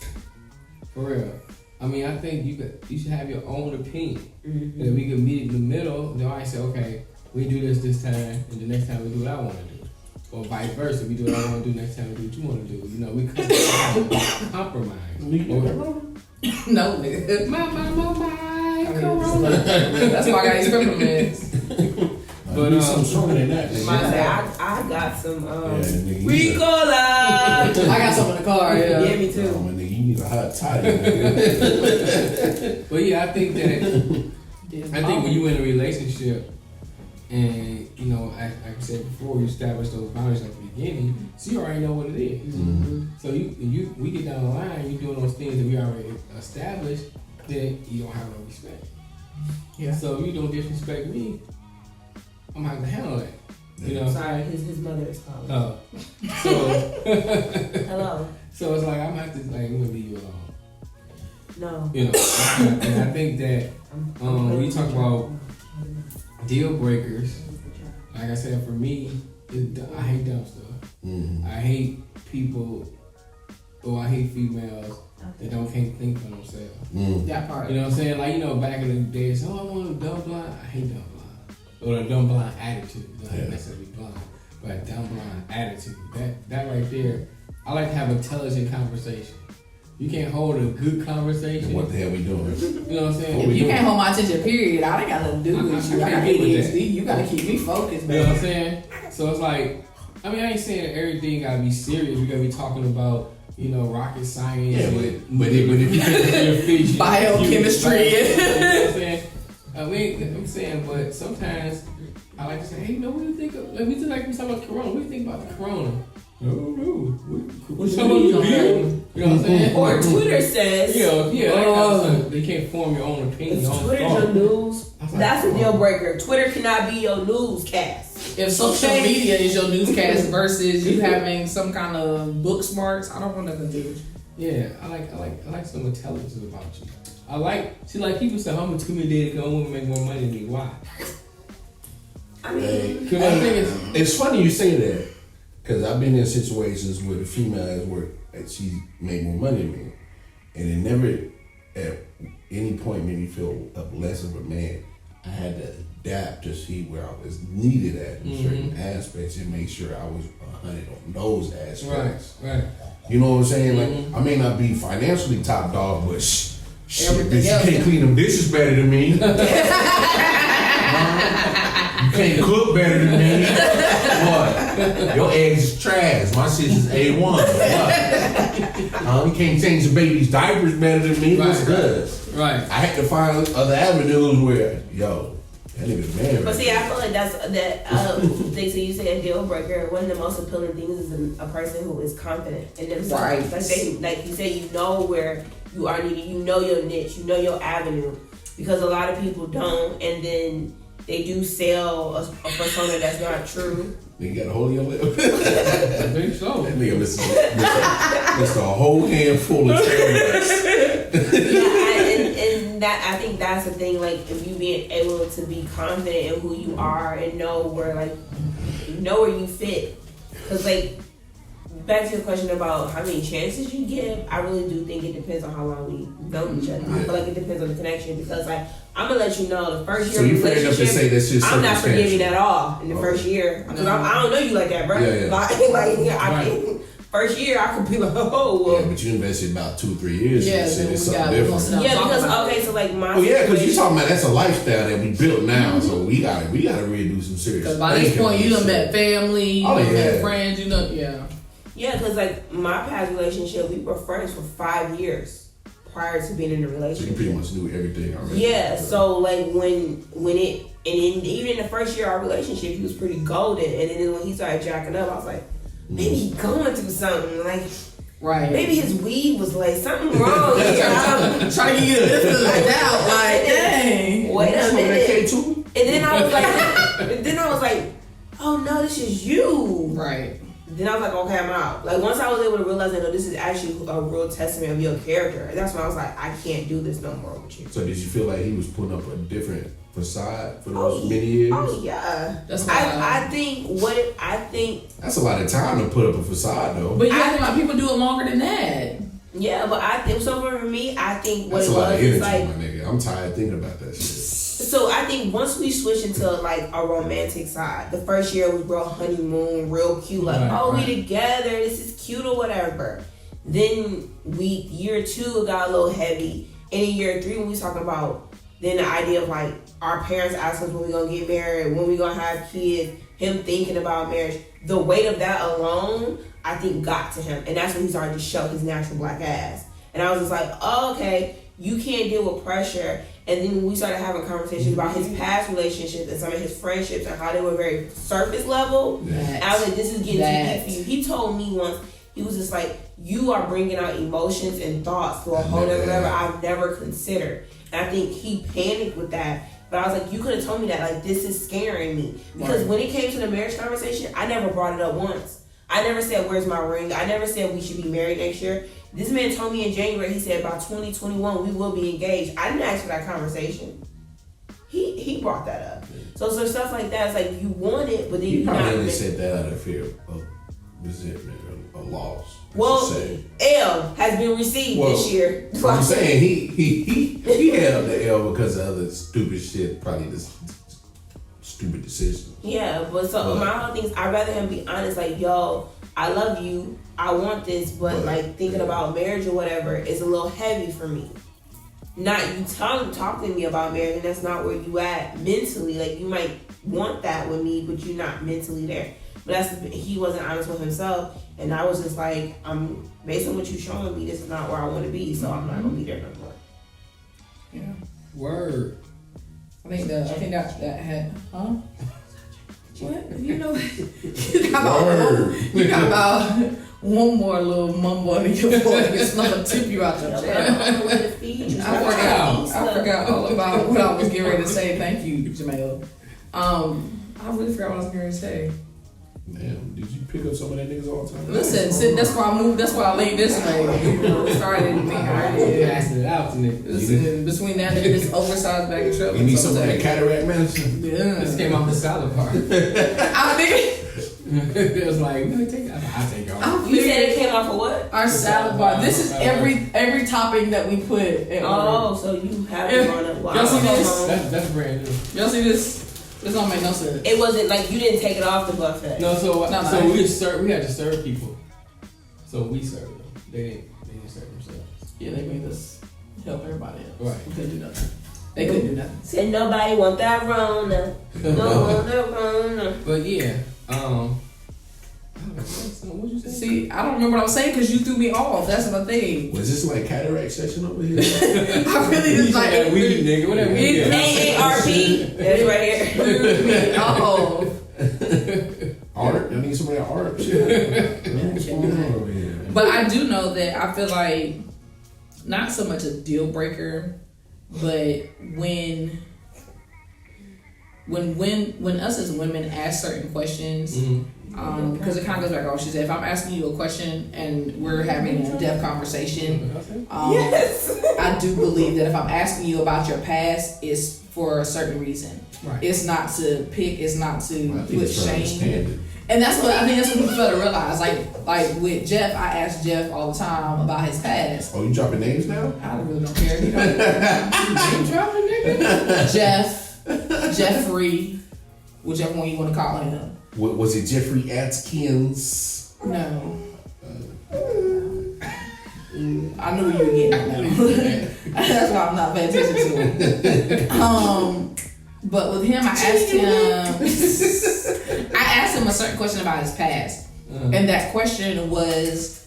For real. I mean, I think you should have your own opinion. And if we can meet in the middle, then I say, okay, we do this time, and the next time we do what I want to do. Or vice versa, we do what I want to do, next time we do what you want to do. You know, we compromise. No, nigga. My, That's why I got these peppermints. But some stronger than that. I got some Ricola. I got some in the car. Yeah, me too. Oh, nigga, you need a hot toddy. But yeah, I think when you in a relationship and, you know, like I said before, you establish those boundaries at the beginning, so you already know what it is. So we get down the line, you doing those things that we already established, then you don't have no respect. Yeah. So if you don't disrespect me, I'm gonna have to handle that. You know. Sorry, his mother is calling. Oh. So hello. So it's like I'm gonna have to like I'm gonna leave you alone. No. You know. And I think that when you talk about deal breakers, like I said, for me, I hate dumb stuff. I hate people, or I hate females that can't think for themselves. That part. You know what I'm saying? Like, you know, back in the days, I want a dumb blind. I hate dumb blind. Or a dumb blind attitude. Not necessarily blind, but a dumb blind attitude. That right there, I like to have intelligent conversation. You can't hold a good conversation. What the hell we doing? You know what I'm saying? You can't hold my attention, period. I ain't got nothing to do with you. I got ADHD. You gotta keep me focused, man. You know what I'm saying? So it's like, I mean, I ain't saying that everything gotta be serious. We gotta be talking about, you know, rocket science. Yeah, but if biochemistry. You know what I'm saying? I'm saying, but sometimes I like to say, hey, you know, what do you think of, like, we talking about Corona. What do you think about the Corona? No. What's talking about the beer? You know what I'm saying? Or Twitter says. They can't form your own opinion. Twitter's your news. That's a deal breaker. Twitter cannot be your newscast. If social media is your newscast versus you having some kind of book smarts, I don't want nothing to do with you. Yeah, I like some intelligence about you. Like people say, I'm too intimidated because I want to make more money than me. Why? I mean, it's funny you say that because I've been in situations where the female has worked and she made more money than me, and it never at any point made me feel less of a man. I had to adapt to see where I was needed at in certain aspects and make sure I was 100 on those aspects. Right. You know what I'm saying? Like, I may not be financially top dog, but shit, bitch, you can't clean them dishes better than me. You can't cook better than me. What? Your eggs is trash. My shit is A1. What? You can't change the baby's diapers better than me. What's good? Right. I had to find other avenues where, that nigga's man. But see, I feel like that's they say you say a deal breaker. One of the most appealing things is a person who is confident in themselves. Right. Like you say, you know where you are needed. You know your niche. You know your avenue. Because a lot of people don't, and then they do sell a persona that's not true. Nigga got a hold of your lip. I think so. That nigga missed a whole handful of and I think that's the thing. Like, if you being able to be confident in who you are and know where you fit. Because like back to your question about how many chances you give, I really do think it depends on how long we know each other. I feel like it depends on the connection because, like, I'm gonna let you know the first year So of you the fair enough to say that's just I'm not circumstantial. forgiving at all in the first year because I don't know you like that, bro. Yeah, yeah. I can't. First year, I could be like, oh, well. Yeah, but you invested about 2-3 years. Yeah, so then it's we something got- different. Yeah, because okay, so like my. Well, yeah, because you're situation- talking about that's a lifestyle that we built now, so we gotta really do some serious. Because by this thinking point, on you this done shit. met family, you Oh, done met yeah. friends, you know, yeah. Yeah, because like my past relationship, we were friends for 5 years prior to being in a So you relationship. pretty much knew everything already. Yeah, so like when it and even in the first year of our relationship, he was pretty golden, and then when he started jacking up, I was like, maybe he going through something. Like, right? Maybe his weed was like something wrong. Here. Trying to get it lifted out, like, dang. Wait a Smoke that minute. K2? And then I was like, oh no, this is you. Right. Then I was like, okay, I'm out. Like once I was able to realize that no, this is actually a real testament of your character. And that's when I was like, I can't do this no more with you. So did you feel like he was putting up a different facade for those many years? Oh yeah. That's I think That's a lot of time to put up a facade, though. But you think like people do it longer than that. yeah, but I think so for me, I think what That's it a lot was of energy, is like my nigga. I'm tired thinking about that shit. so I think once we switched into like a romantic side, the first year was real honeymoon, real cute, like we together, this is cute or whatever. Then year 2 got a little heavy. And in year 3 when we was talking about then the idea of like our parents ask us when we gonna get married, when we gonna have kids, him thinking about marriage, the weight of that alone, I think got to him. And that's when he started to show his natural black ass. And I was just like, oh, okay, you can't deal with pressure. And then we started having conversations about his past relationships and some of his friendships and how they were very surface level. And I was like, this is getting too deep for you. He told me once, he was just like, you are bringing out emotions and thoughts to a whole other level I've never considered. And I think he panicked with that. But I was like, you could have told me that. Like, this is scaring me. Because when it came to the marriage conversation, I never brought it up once. I never said, where's my ring? I never said we should be married next year. This man told me in January, he said, by 2021, we will be engaged. I didn't ask for that conversation. He brought that up. So stuff like that, it's like, you want it, but then You you're probably not. only said that out of fear of resentment or loss. Well, L has been received this year. I'm saying he held the L because of other stupid shit, probably this stupid decision. Yeah, but my whole thing is I'd rather him be honest, like, yo, I love you, I want this, but like thinking about marriage or whatever is a little heavy for me. Not you talking to me about marriage, and that's not where you at mentally. Like you might want that with me, but you're not mentally there. But he wasn't honest with himself, and I was just like, I'm based on what you're showing me, this is not where I want to be, so I'm not gonna be there no more. Yeah. Word. I think that had what? You know you got about one more little mumble in your voice. I'm gonna tip you out your chair. I forgot all about what I was getting ready to say. Thank you, Jamel. I really forgot what I was getting ready to say. Damn, did you pick up some of that niggas all the time? Listen, that's why I moved. That's why I leaned this way. Started to think I did. Passing it out to niggas. Listen, between that and this oversized bag of trouble. You need some of that cataract medicine? Yeah. This came off the salad part. I think it was like, no, take that. I'll take it off. You said it came off of what? Our salad bar. This is every topping that we put. So you have it on it. Y'all see this? That's brand new. Y'all see this? This don't make no sense. It wasn't like you didn't take it off the buffet. No, so we had to serve people. So we served them. They didn't serve themselves. Yeah, they made us help everybody else. Right. We couldn't do nothing. They couldn't do nothing. Said nobody want that Rona. No want that Rona. But yeah, what you say? See, I don't remember what I was saying because you threw me off. That's my thing. Was this like cataract session over here? I really was like, weed, nigga, whatever. AARP. That's right here. Oh. Art? I need some of that art shit. What's going on over here? But I do know that I feel like not so much a deal breaker, but when us as women ask certain questions, because it kind of goes back to what she said. If I'm asking you a question and we're having a depth conversation, I do believe that if I'm asking you about your past, it's for a certain reason. Right. It's not to pick. It's not to put shame. And that's what I think. That's what people fail to realize. Like with Jeff, I ask Jeff all the time about his past. Oh, you dropping names now? I really don't care. You name dropping, nigga. Jeffrey, whichever one you want to call him. Was it Jeffrey Atkins? No. I knew you were getting at. That's why I'm not paying attention to him. But with him, I asked him a certain question about his past, and that question was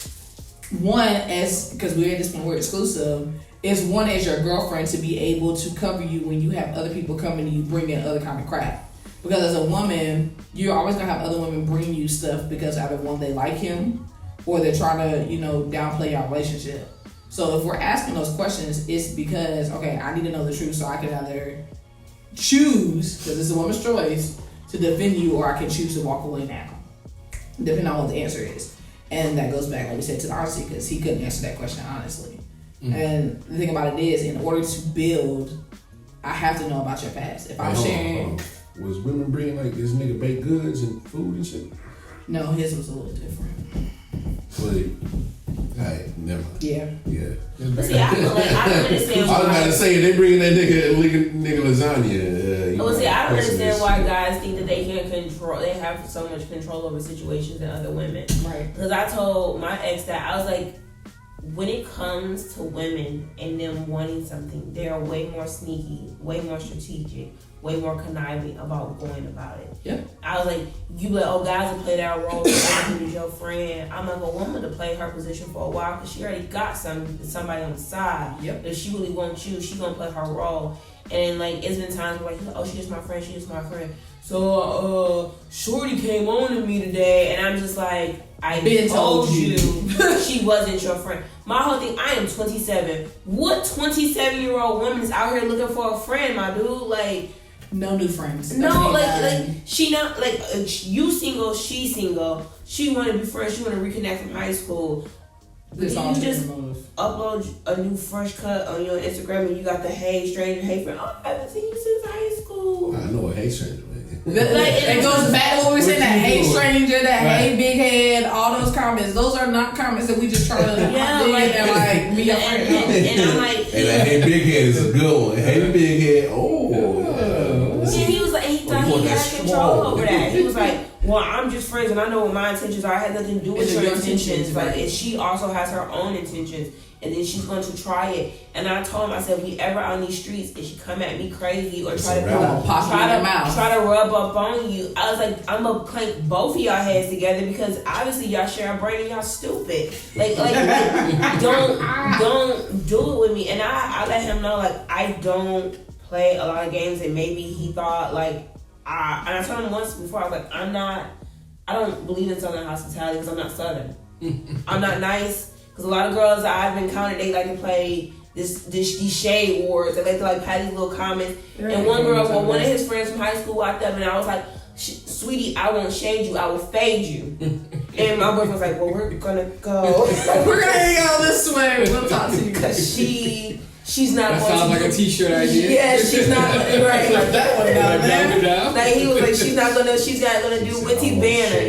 one, as because we're in this one, we're exclusive, is one as your girlfriend to be able to cover you when you have other people coming to you bringing other kind of crap. Because as a woman, you're always gonna have other women bring you stuff because either one, they like him, or they're trying to downplay your relationship. So if we're asking those questions, it's because okay, I need to know the truth so I can either choose, because it's a woman's choice, to defend you, or I can choose to walk away now, depending on what the answer is. And that goes back, like we said, to the honesty, because he couldn't answer that question honestly. And the thing about it is, in order to build, I have to know about your past. If I'm sharing, was women bringing like this nigga baked goods and food and shit? No, his was a little different. Alright, never mind. Yeah. See, I feel like I don't understand why. I was about to say they bringing that nigga lasagna. I don't understand why guys think that they can control. They have so much control over situations than other women. Right. Because I told my ex that I was like, when it comes to women and them wanting something, they are way more sneaky, way more strategic, way more conniving about going about it. Yep. I was like, you like, oh, guys will play that role. Who's your friend? I'm like a woman to play her position for a while because she already got somebody on the side. Yep. If she really wants you, she gonna play her role. And like, it's been times where like, oh, she's my friend, she's my friend. So, Shorty came on to me today, and I'm just like, I told you she wasn't your friend. My whole thing, I am 27. What 27-year-old woman is out here looking for a friend, my dude? Like, no new friends. No, like she not like you single, she single. She want to be friends. She want to reconnect from high school. You just upload a new fresh cut on your Instagram and you got the hey stranger, hey friend. Oh, I haven't seen you since high school. I know a hey stranger. It goes back to what we were saying, that hey stranger, that hey big head, all those comments. Those are not comments that we just try to be your friend. And I'm like, hey, that hey big head is a good one. Hey big head, and he was like, he thought he had control over that. He was like, well, I'm just friends and I know what my intentions are. I had nothing to do with your intentions. But she also has her own intentions. And then she's going to try it. And I told him, I said, if we ever out in these streets and she come at me crazy or try to rub up on you, I was like, I'm going to clank both of y'all heads together because obviously y'all share a brain and y'all stupid. Like don't do it with me. And I let him know, like, I don't play a lot of games, and maybe he thought, like, and I told him once before, I was like, I don't believe in Southern hospitality because I'm not Southern. I'm not nice. Because a lot of girls that I've encountered, they like to play these shade wars. They like to have these little comments. And one girl, one of his friends from high school walked up and I was like, sweetie, I won't shade you, I will fade you. And my boyfriend was like, well, we're gonna go. We're gonna hang out this way. We'll talk to you. Because she's not that going sounds like a t-shirt idea. Yeah, she's not right. Like that one down there. Like he was like, she's not gonna do Witty Banner.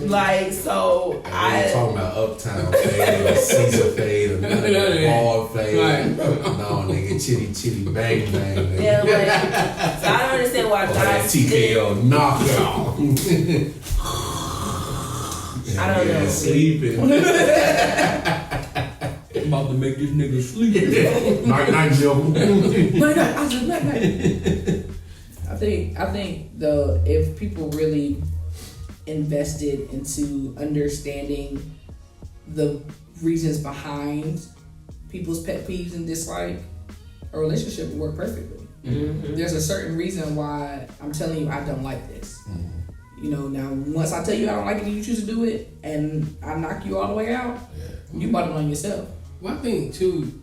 Like, so I talking about Uptown fade or Caesar fade or ball fade. No, nigga, chitty bang bang. Nigga. Yeah, like, so I don't understand why guys TKO knockout. I don't know. Sleeping. I'm about to make this nigga sleep. Night, Joe. I think though, if people really invested into understanding the reasons behind people's pet peeves and dislike, a relationship would work perfectly. Mm-hmm. There's a certain reason why I'm telling you I don't like this. Mm-hmm. Now once I tell you I don't like it and you choose to do it and I knock you all the way out, you bought it on yourself. Well, I think too,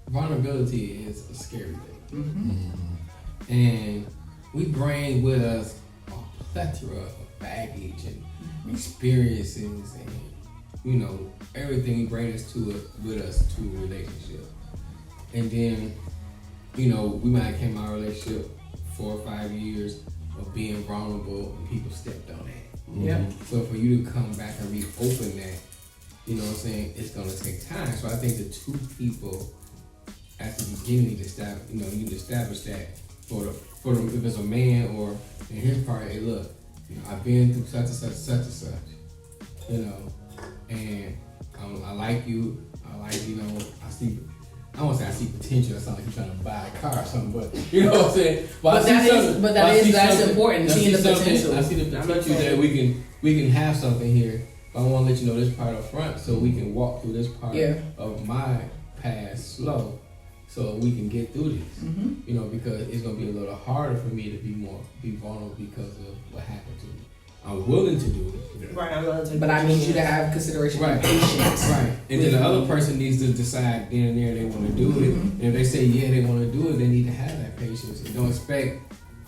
vulnerability is a scary thing. Mm-hmm. And we bring with us a plethora of baggage and experiences and, everything we bring us with us to a relationship. And then, we might have came out of a relationship 4 or 5 years of being vulnerable and people stepped on that. Yep. So for you to come back and reopen that, you know what I'm saying, it's gonna take time. So I think the two people at the beginning need to establish, you know, you need to establish that for the if it's a man or in his part, hey look, you know, I've been through such and such, such and such, you know, and I like you, you know, I don't want to say I see potential. It sounds like you're trying to buy a car or something, but you know what I'm saying. That's important. Seeing the potential. I see the potential that we can have something here. But I want to let you know this part up front, so we can walk through this part of my past slow, so we can get through this. You know, because it's gonna be a little harder for me to be vulnerable because of what happened to me. I'm willing to do it. Right, I'm willing to. But I need you to have consideration and patience. Right. And then the other person needs to decide then and there they want to do it. And if they say yeah they want to do it, they need to have that patience and don't expect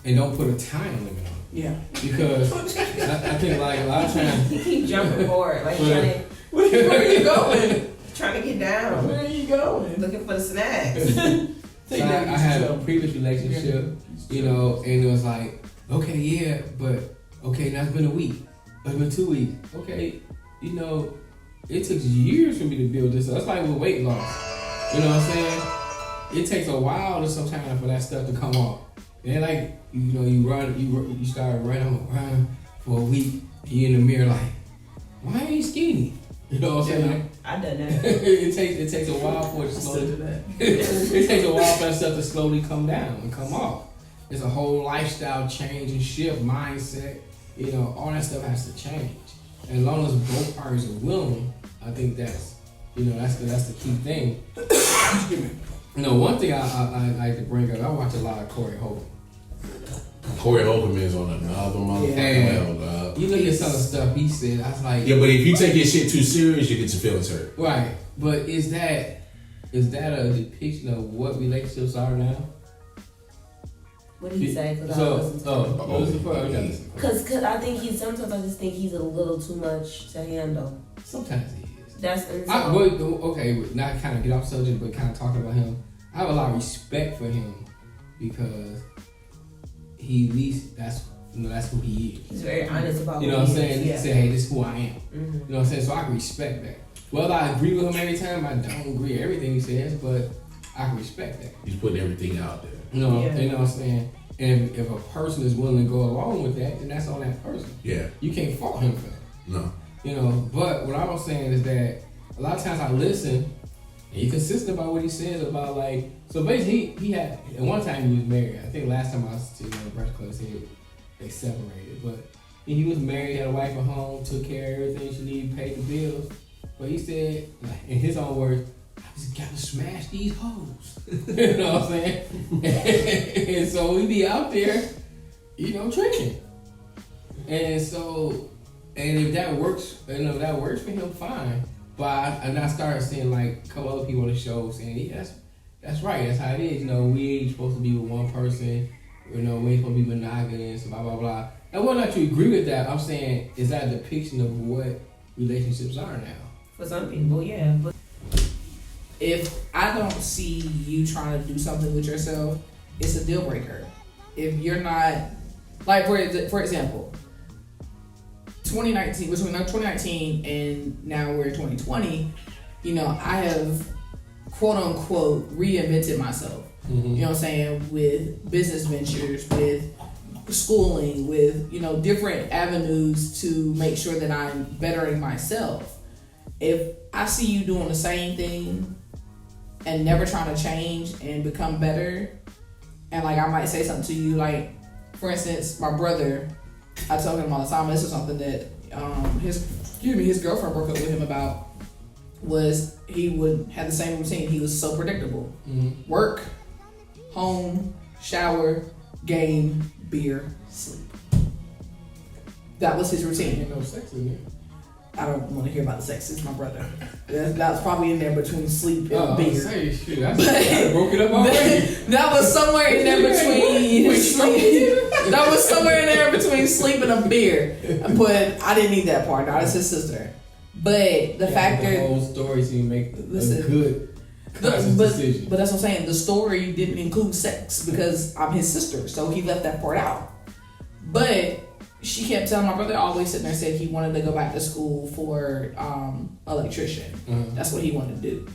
and don't put a time limit on it. Yeah. Because I think like a lot of times You keep jumping forward, like where are you going? Trying to get down. Where are you going? Looking for the snacks. So I had a previous relationship, you know, and it was like, okay, yeah, but okay, now it's been a week. It's been 2 weeks. Okay, you know, it took years for me to build this up. That's like with weight loss. You know what I'm saying? It takes a while to sometimes for that stuff to come off. And like, you know, you start running around for a week, and you're in the mirror like, why ain't you skinny? You know what I'm saying? I done that. it takes a while for it to slowly it takes a while for that stuff to slowly come down and come off. It's a whole lifestyle change and shift, mindset. You know, all that stuff has to change. And as long as both parties are willing, I think that's, you know, that's the key thing. Excuse me. You know, one thing I like to bring up, I watch a lot of Corey Holcomb. Corey Holcomb is on another motherfucking level. You look at some of the stuff he said, I was like, yeah, but if you take your shit too serious, you get your feelings hurt. Right. But is that a depiction of what relationships are now? What did he say? Because I think sometimes I just think he's a little too much to handle. Sometimes he is. That's okay, not kind of get off subject, but kind of talking about him. I have a lot of respect for him because he at least that's who he is. He's very honest about. You know what I'm saying? He said, "Hey, this is who I am." You know what I'm saying? So I can respect that. Whether I agree with him every time, I don't agree with everything he says, but I can respect that. He's putting everything out there. You know what I'm saying? And if a person is willing to go along with that, then that's on that person. Yeah. You can't fault him for that. No. You know, but what I was saying is that a lot of times I listen, and he's consistent about what he says about like, so basically he had, at one time he was married. I think last time I was sitting on the Breakfast Club, they separated. But he was married, had a wife at home, took care of everything she needed, paid the bills. But he said, like, in his own words, I just gotta smash these hoes. You know what I'm saying? And so we be out there, you know, tricking. And so, and if that works, you know, that works for him, fine. But I started seeing like a couple other people on the show saying, yeah, that's right, that's how it is. You know, we ain't supposed to be with one person. You know, we ain't supposed to be monogamous, blah, blah, blah. And whether or not you agree with that, I'm saying, is that a depiction of what relationships are now? For some people, yeah. But if I don't see you trying to do something with yourself, it's a deal breaker. If you're not, like for example, 2019, between 2019 and now we're in 2020, you know, I have quote unquote reinvented myself. You know what I'm saying? With business ventures, with schooling, with, you know, different avenues to make sure that I'm bettering myself. If I see you doing the same thing and never trying to change and become better, and like I might say something to you, like for instance, my brother, I tell him all the time, this is something that his girlfriend broke up with him about, was he would have the same routine. He was so predictable. Work, home, shower, game, beer, sleep. That was his routine. Ain't no sex in there. I don't want to hear about the sex. It's my brother. That's probably in there between sleep and beer. I broke it up already. That was somewhere in there between sleep. That was somewhere in there between sleep and a beer. But I didn't need that part. Now it's his sister. But the fact that the whole story so you make a good decision. But that's what I'm saying. The story didn't include sex because I'm his sister, so he left that part out. But she kept telling my brother, always sitting there, said he wanted to go back to school for electrician. That's what he wanted to do.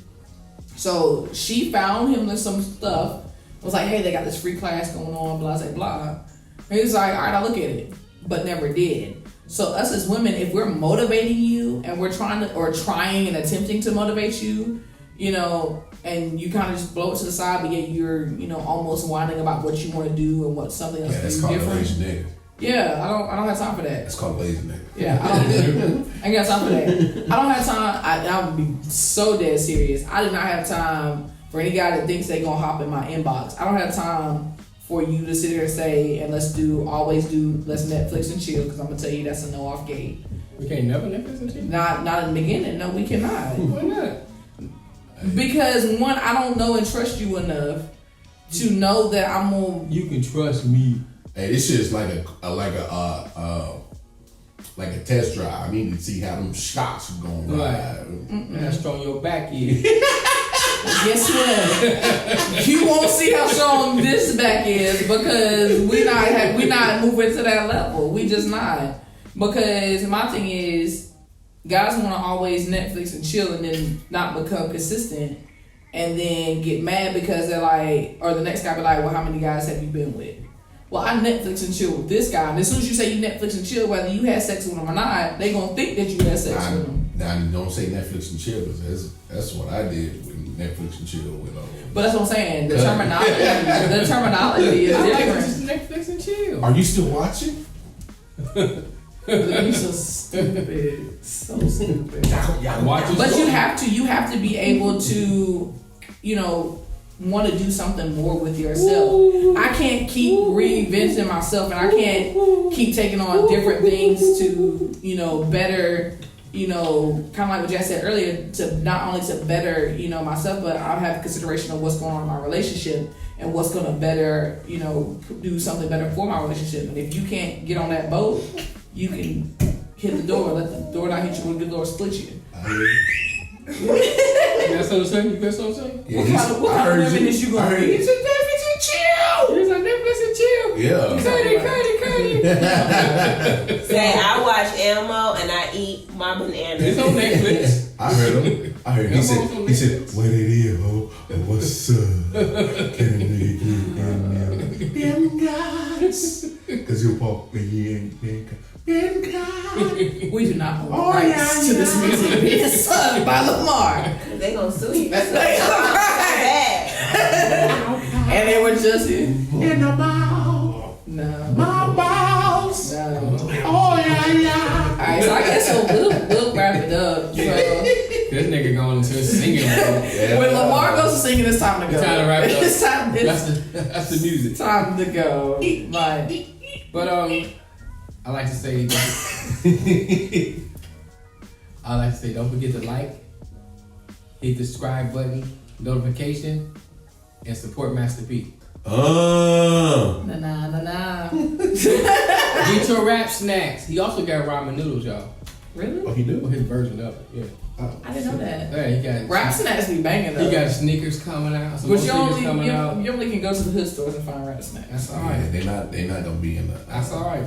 So she found him some stuff. Was like, hey, they got this free class going on, blah, blah, blah. And he was like, all right, I'll look at it. But never did. So us as women, if we're motivating you and we're trying and attempting to motivate you, you know, and you kind of just blow it to the side, but yet you're, you know, almost whining about what you want to do and what something else that's is called different. a lazy nigga. Yeah, I don't have time for that. That's called lazy nigga. Yeah, I ain't got time for that. I don't have time. I would be so dead serious. I do not have time for any guy that thinks they gonna hop in my inbox. I don't have time for you to sit here and say, and let's Netflix and chill, because I'm gonna tell you that's a no off gate. We can't never Netflix and chill? Not in the beginning. No, we cannot. Why not? Because one, I don't know and trust you enough to know that I'm gonna. You can trust me. Hey, this shit is like a test drive. I need to see how them shots are going to ride. How strong your back is. Guess what? You won't see how strong this back is because we not moving to that level. We just not. Because my thing is, guys want to always Netflix and chill and then not become consistent, and then get mad because they're like, or the next guy be like, well, how many guys have you been with? Well, I Netflix and chill with this guy, and as soon as you say you Netflix and chill, whether you had sex with him or not, they gonna think that you had sex with him. Now, don't say Netflix and chill, because that's what I did with Netflix and chill. But that's what I'm saying. The terminology is different. Just Netflix and chill. Are you still watching? You're so stupid. So stupid. But you have to be able to, you know, want to do something more with yourself. I can't keep reinventing myself, and I can't keep taking on different things to, you know, better, you know, kind of like what Jess said earlier, to not only to better, you know, myself, but I'll have consideration of what's going on in my relationship and what's going to better, you know, do something better for my relationship. And if you can't get on that boat, you can hit the door, let the door not hit you when the door split you. That's what I'm saying? You guess what I'm saying? Yeah, what kind of women is you going to be? It's a Netflix and chill! It's a Netflix and chill! Yeah. Cuddy. Say, I watch Elmo and I eat my bananas. It's on Netflix. I heard him. He said, what it is, ho? And what's up? Can a nigga get them guys? Because you'll pop in. We do not own rights to this music being sung by Lamar. They gonna sue you. That's right. And they were just in the mouth. No. My balls. No. Oh, yeah. Alright, so I guess we'll wrap it up. So, this nigga going into singing mode. when Lamar goes to singing, it's time to go. It's time to wrap it up. It's time. That's the music. Time to go. But I like to say, don't forget to like, hit the subscribe button, notification, and support Master P. Nah. Get your rap snacks. He also got ramen noodles, y'all. Really? Oh, he do? Well, his version of it, yeah. I didn't know that. Yeah, he got rap snacks be banging though. He got sneakers coming out. But you only can go to the hood stores and find rap snacks. That's all right. They not gonna be in the. That's all right.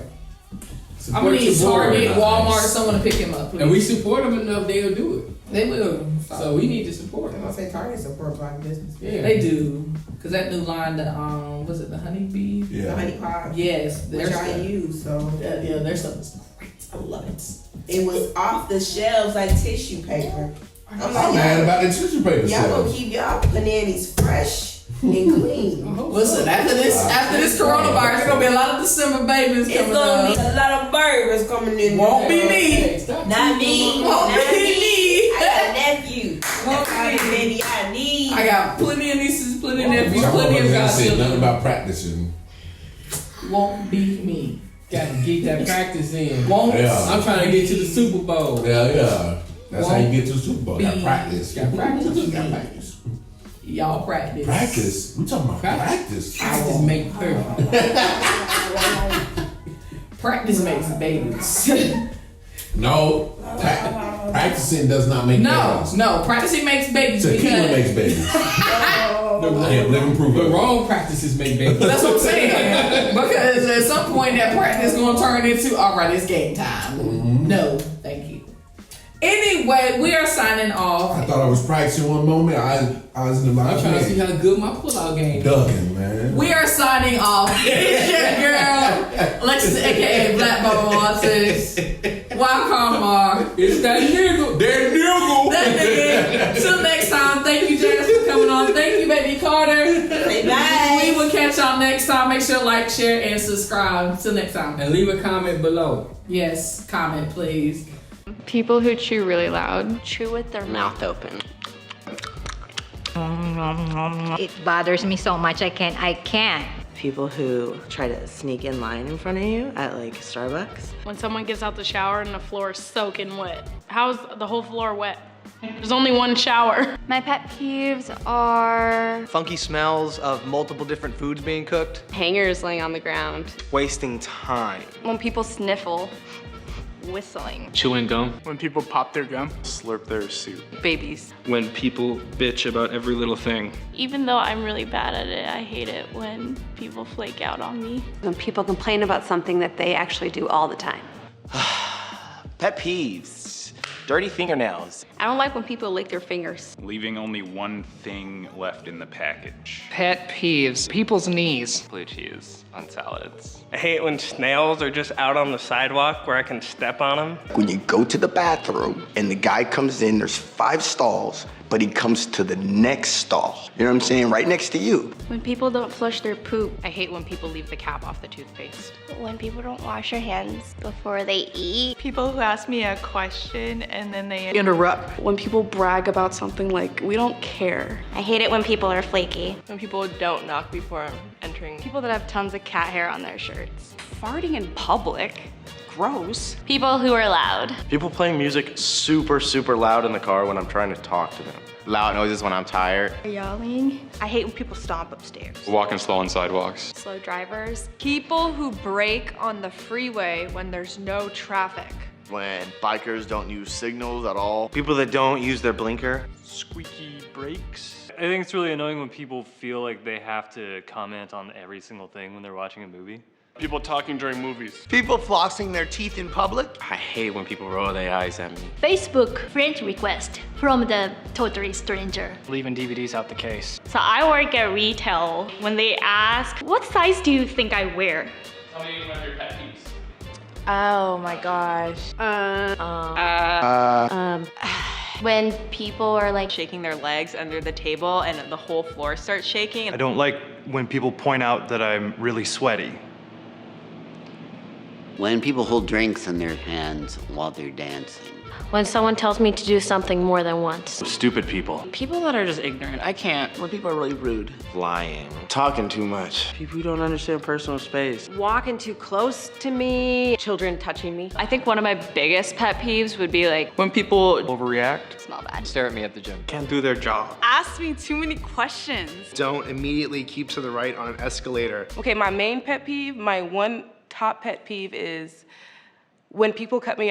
I'm gonna need Target, Walmart, someone to pick him up, please. And we support them enough, they'll do it. They will. So we need to support them. I say Target supports black business. Yeah. They do. Cause that new line, was it the honeybee? The honey pot. Yes. Which I use, so. Yeah, their stuff is great. I love it. It was off the shelves like tissue paper. I'm mad about the tissue paper. Y'all gonna keep y'all bananas fresh and clean. Listen, after this coronavirus, there's gonna be a lot of December babies coming up. It's gonna be a lot of babies coming in. Won't be me. Not me. Won't be me. I got a nephew. That's all the baby I need. I got plenty of nieces, plenty of nephews, Y'all plenty of said nothing godchildren. about practicing. Won't be me. Got to get that practice in. Won't. Yeah. I'm trying to get to the Super Bowl. Yeah. That's how you get to the Super Bowl. Got be. practice. Got practice. Got practice. Y'all practice. Practice? We talking about practice. Practice make perfect. Practice makes babies. No. Practicing does not make babies. No, practicing makes babies. Tequila makes babies. The wrong practices make babies. That's what I'm saying. Because at some point that practice is gonna turn into, all right, it's game time. Mm-hmm. No, thank you. Anyway, we are signing off. I thought I was practicing one moment. I was in the I'm trying to see how good my pull-out game is. Ducking, man. We are signing off. It's your girl, Alexis, aka Black Bubba Waters. Wild Mar. It's that nigga. That nigga. That nigga. Till next time. Thank you, Janice, for coming on. Thank you, baby Carter. Say bye. We will catch y'all next time. Make sure to like, share, and subscribe. Till next time. And leave a comment below. Yes, comment, please. People who chew really loud. Chew with their mouth open. It bothers me so much I can't. People who try to sneak in line in front of you at like Starbucks. When someone gets out the shower and the floor is soaking wet. How's the whole floor wet? There's only one shower. My pet peeves are funky smells of multiple different foods being cooked. Hangers laying on the ground. Wasting time. When people sniffle. Whistling. Chewing gum. When people pop their gum. Slurp their soup. Babies. When people bitch about every little thing. Even though I'm really bad at it, I hate it when people flake out on me. When people complain about something that they actually do all the time. Pet peeves. Dirty fingernails. I don't like when people lick their fingers. Leaving only one thing left in the package. Pet peeves. People's knees. Blue cheese on salads. I hate when snails are just out on the sidewalk where I can step on them. When you go to the bathroom and the guy comes in, there's 5 stalls, but he comes to the next stall. You know what I'm saying? Right next to you. When people don't flush their poop. I hate when people leave the cap off the toothpaste. When people don't wash their hands before they eat. People who ask me a question and then they interrupt. When people brag about something like, we don't care. I hate it when people are flaky. When people don't knock before entering. People that have tons of cat hair on their shirts. Farting in public. Gross. People who are loud. People playing music super, super loud in the car when I'm trying to talk to them. Loud noises when I'm tired. Yelling. I hate when people stomp upstairs. Walking slow on sidewalks. Slow drivers. People who brake on the freeway when there's no traffic. When bikers don't use signals at all. People that don't use their blinker. Squeaky brakes. I think it's really annoying when people feel like they have to comment on every single thing when they're watching a movie. People talking during movies. People flossing their teeth in public. I hate when people roll their eyes at me. Facebook friend request from the totally stranger. Leaving DVDs out the case. So I work at retail. When they ask, what size do you think I wear? Tell me one of your pet peeves. Oh my gosh. When people are like shaking their legs under the table and the whole floor starts shaking. I don't like when people point out that I'm really sweaty. When people hold drinks in their hands while they're dancing. When someone tells me to do something more than once. Stupid people. People that are just ignorant. I can't. When people are really rude. Lying. Talking too much. People who don't understand personal space. Walking too close to me. Children touching me. I think one of my biggest pet peeves would be like when people overreact. Smell bad. Stare at me at the gym. Can't do their job. Ask me too many questions. Don't immediately keep to the right on an escalator. Okay, my main pet peeve, my one top pet peeve is when people cut me